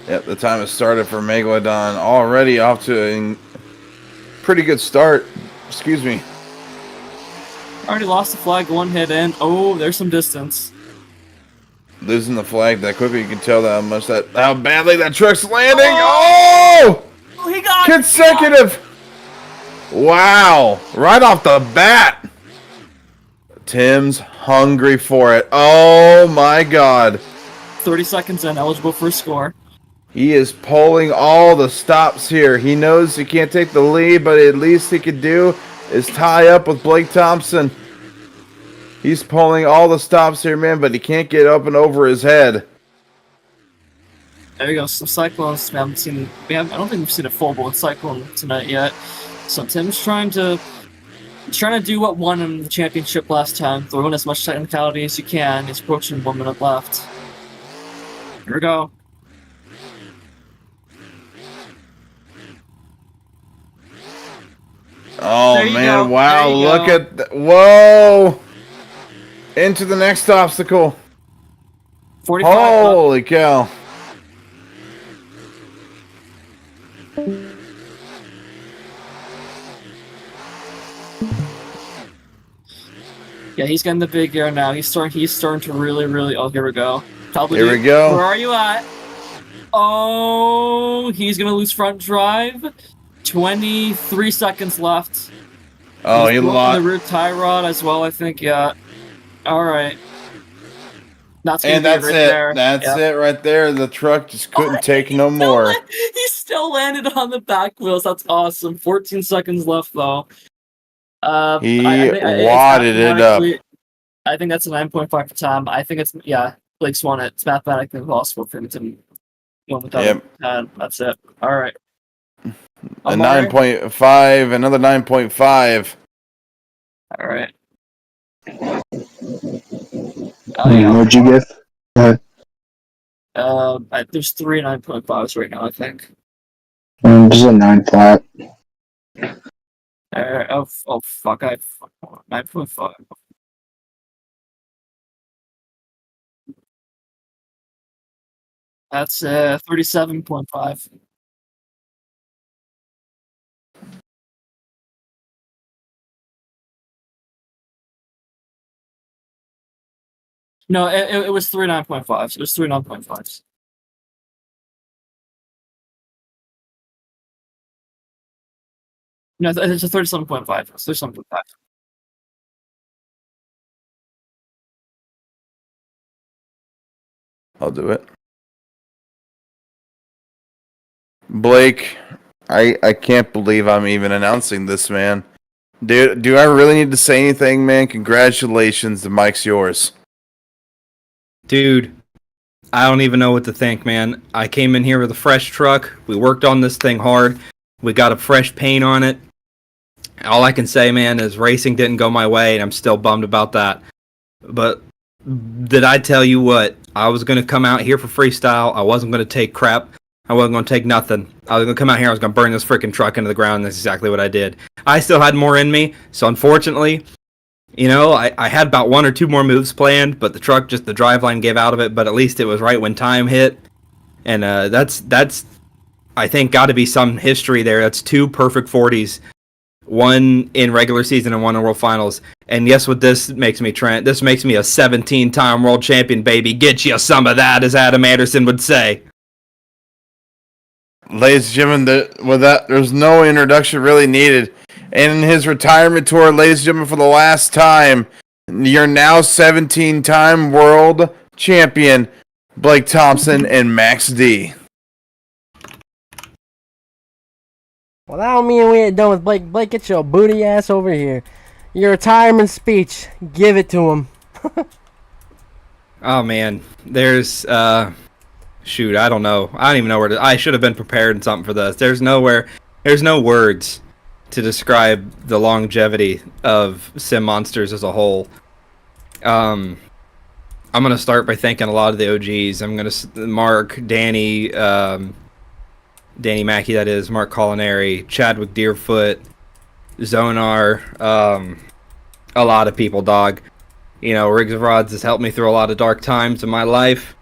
Speaker 4: Yep, the time has started for Megalodon. Already off to pretty good start. Excuse me.
Speaker 3: Already lost the flag, 1 hit in. Oh, there's some distance.
Speaker 4: Losing the flag that quickly, you can tell how badly that truck's landing. Oh!
Speaker 3: Oh, he got
Speaker 4: Consecutive. Wow. Right off the bat. Tim's hungry for it. Oh my God.
Speaker 3: 30 seconds in, eligible for a score.
Speaker 4: He is pulling all the stops here. He knows he can't take the lead, but at least he could do is tie up with Blake Thompson. He's pulling all the stops here, man, but he can't get up and over his head.
Speaker 3: There we go. Some cyclones. I don't think we've seen a full blown cyclone tonight yet. So Tim's trying to do what won him the championship last time. Throw in as much technicality as you can. He's approaching 1 minute left. Here we go.
Speaker 4: Oh man!
Speaker 3: Go.
Speaker 4: Wow! Look at whoa! Into the next obstacle.
Speaker 3: 45.
Speaker 4: Holy cow!
Speaker 3: Yeah, he's getting the big gear now. He's starting to really. Oh, here we go.
Speaker 4: Here we go.
Speaker 3: Where are you at? Oh, he's gonna lose front drive. 23 seconds left.
Speaker 4: Oh, he
Speaker 3: lost
Speaker 4: lost
Speaker 3: the rear tie rod as well. I think. Yeah. All right. That's
Speaker 4: it. That's it right there. The truck just couldn't take no more.
Speaker 3: He still landed on the back wheels. That's awesome. 14 seconds left though.
Speaker 4: He wadded it up.
Speaker 3: I think that's a 9.5 for Tom. I think it's Blake's won it. It's mathematically impossible for him to win without
Speaker 4: Yep.
Speaker 3: 10. That's it. All right.
Speaker 4: A 9.5, another 9.5.
Speaker 3: All right.
Speaker 5: What'd you give? Go ahead.
Speaker 3: There's 3 9.5s right now, I think.
Speaker 5: Just a 9 flat.
Speaker 3: Oh fuck! 9.5. That's 37.5. No, it was 3 9.5s. It was 3 9.5s. No, it's a 37.5. It's 37.5.
Speaker 4: I'll do it. Blake, I can't believe I'm even announcing this, man. Do I really need to say anything, man? Congratulations, the mic's yours.
Speaker 6: Dude, I don't even know what to think, man. I came in here with a fresh truck. We worked on this thing hard. We got a fresh paint on it. All I can say, man, is racing didn't go my way, and I'm still bummed about that. But did I tell you what? I was going to come out here for freestyle. I wasn't going to take crap. I wasn't going to take nothing. I was going to come out here. I was going to burn this freaking truck into the ground, and that's exactly what I did. I still had more in me, so unfortunately, you know, I had about 1 or 2 more moves planned, but the truck, just the driveline gave out of it, but at least it was right when time hit. And that's I think, got to be some history there. That's 2 perfect 40s. 1 in regular season and 1 in World Finals. And guess what this makes me, Trent? This makes me a 17-time world champion, baby. Get you some of that, as Adam Anderson would say.
Speaker 4: Ladies and gentlemen, with that, there's no introduction really needed. And in his retirement tour, ladies and gentlemen, for the last time, you're now 17-time world champion, Blake Thompson and Max D.
Speaker 1: Well, that don't mean we ain't done with Blake. Blake, get your booty ass over here. Your retirement speech. Give it to him.
Speaker 6: Oh, man. There's, shoot, I don't know. I don't even know where to... I should have been prepared in something for this. There's no words to describe the longevity of Sim Monsters as a whole. I'm going to start by thanking a lot of the OGs. I'm going to... Mark, Danny Mackey, that is, Mark Culinary, Chadwick Deerfoot, Zonar, a lot of people, dog. You know, Riggs of Rods has helped me through a lot of dark times in my life,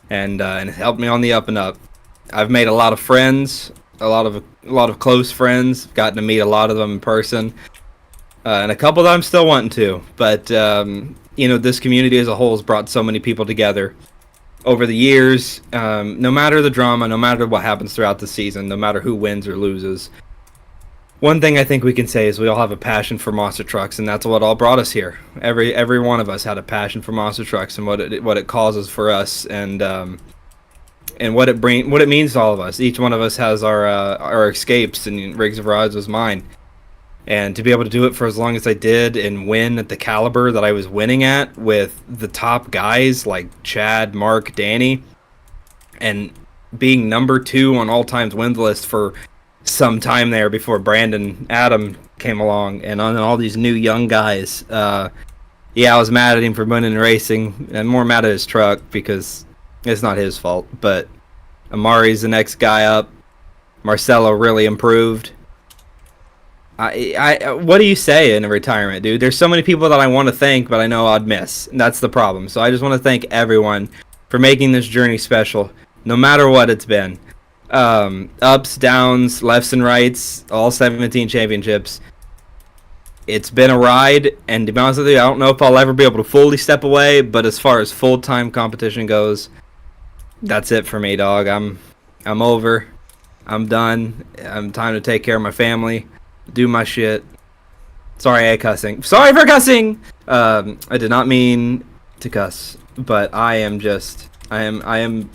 Speaker 6: and it helped me on the up and up. I've made a lot of friends. a lot of close friends. Gotten to meet a lot of them in person, and a couple that I'm still wanting to. But this community as a whole has brought so many people together over the years. No matter the drama, no matter what happens throughout the season, no matter who wins or loses, one thing I think we can say is we all have a passion for monster trucks, and that's what all brought us here. Every one of us had a passion for monster trucks and what it causes for us, and what it means to all of us. Each one of us has our escapes, and Rigs of Rods was mine. And to be able to do it for as long as I did and win at the caliber that I was winning at with the top guys like Chad, Mark, Danny, and being number 2 on all-time wins list for some time there before Brandon Adam came along, and on all these new young guys. I was mad at him for winning racing, and more mad at his truck because it's not his fault. But Amari's the next guy up. Marcelo really improved. What do you say in a retirement, dude? There's so many people that I want to thank, but I know I'd miss. And that's the problem. So I just want to thank everyone for making this journey special, no matter what it's been. Ups, downs, lefts and rights, all 17 championships. It's been a ride, and to be honest with you, I don't know if I'll ever be able to fully step away, but as far as full-time competition goes, that's it for me, dog. I'm over. I'm done. I'm time to take care of my family, do my shit. Sorry for cussing. I did not mean to cuss, but I'm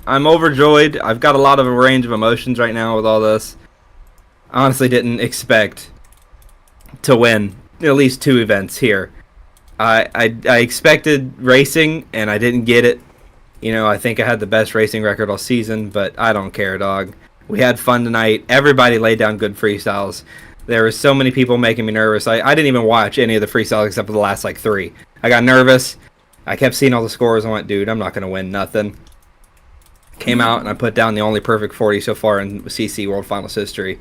Speaker 6: overjoyed. I've got a lot of a range of emotions right now with all this. I honestly didn't expect to win at least 2 events here. I expected racing, and I didn't get it. I think I had the best racing record all season, but I don't care, dog. We had fun tonight. Everybody laid down good freestyles. There were so many people making me nervous. I didn't even watch any of the freestyles except for the last 3. I got nervous. I kept seeing all the scores. I went, dude, I'm not going to win nothing. Came out, and I put down the only perfect 40 so far in CC World Finals history.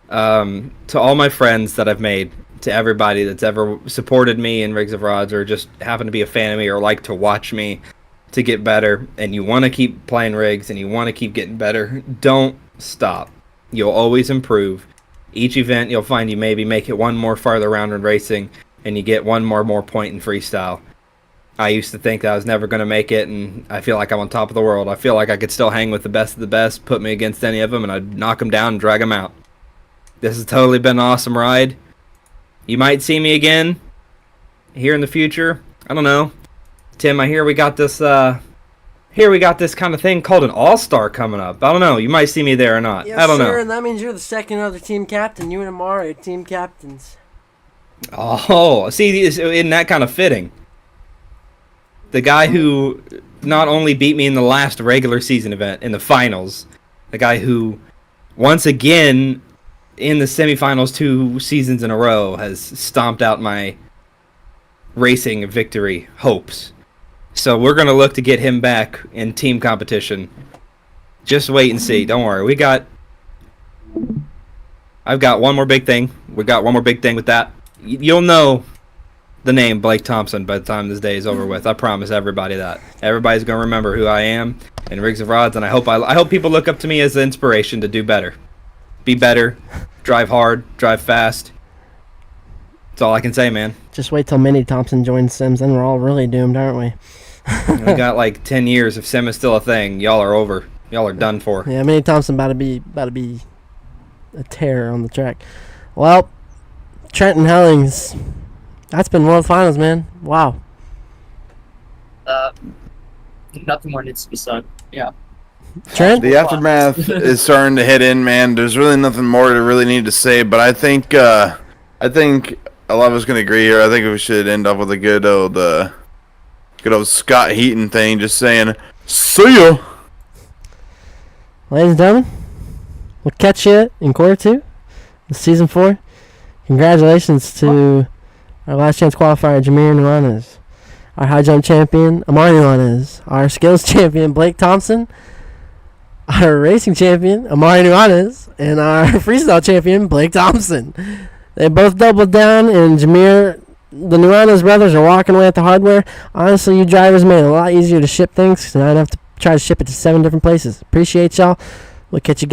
Speaker 6: To all my friends that I've made, to everybody that's ever supported me in Rigs of Rods or just happened to be a fan of me or like to watch me to get better, and you want to keep playing rigs and you want to keep getting better, don't stop. You'll always improve. Each event you'll find you maybe make it one more farther round in racing, and you get one more point in freestyle. I used to think that I was never going to make it, and I feel like I'm on top of the world. I feel like I could still hang with the best of the best, put me against any of them, and I'd knock them down and drag them out. This has totally been an awesome ride. You might see me again here in the future. I don't know. Tim, I hear we got this kind of thing called an all-star coming up. I don't know. You might see me there or not.
Speaker 1: Yes,
Speaker 6: I don't know.
Speaker 1: And that means you're the second other team captain. You and Amari are team captains.
Speaker 6: Oh, see, isn't that kind of fitting? The guy who not only beat me in the last regular season event, in the finals, the guy who, once again, in the semifinals 2 seasons in a row, has stomped out my racing victory hopes. So we're going to look to get him back in team competition. Just wait and see. Don't worry. I've got one more big thing. We got one more big thing with that. You'll know the name Blake Thompson by the time this day is over with. I promise everybody that. Everybody's going to remember who I am in Rigs of Rods, and I hope people look up to me as an inspiration to do better. Be better. Drive hard. Drive fast. That's all I can say, man.
Speaker 1: Just wait till Minnie Thompson joins Sims, then we're all really doomed, aren't we?
Speaker 6: We got 10 years. If Sim is still a thing, y'all are over. Y'all are done for.
Speaker 1: Yeah, Minnie Thompson about to be a terror on the track. Well, Trenton Hellings, that's been World Finals, man. Wow.
Speaker 3: Nothing more needs to be said. Yeah.
Speaker 1: Trent?
Speaker 4: The aftermath is starting to hit in, man. There's really nothing more to really need to say, but I think a lot of us can agree here. I think we should end up with a good old Scott Heaton thing, just saying, see ya.
Speaker 1: Ladies and gentlemen, we'll catch you in quarter 2 of season 4. Congratulations to our last chance qualifier, Jameer Nuanez, our high jump champion, Amari Nuanez, our skills champion, Blake Thompson, our racing champion, Amari Nuanez, and our freestyle champion, Blake Thompson. They both doubled down, and Jameer, the Nuanez brothers, are walking away at the hardware. Honestly, you drivers made it a lot easier to ship things, because I don't have to try to ship it to 7 different places. Appreciate y'all. We'll catch you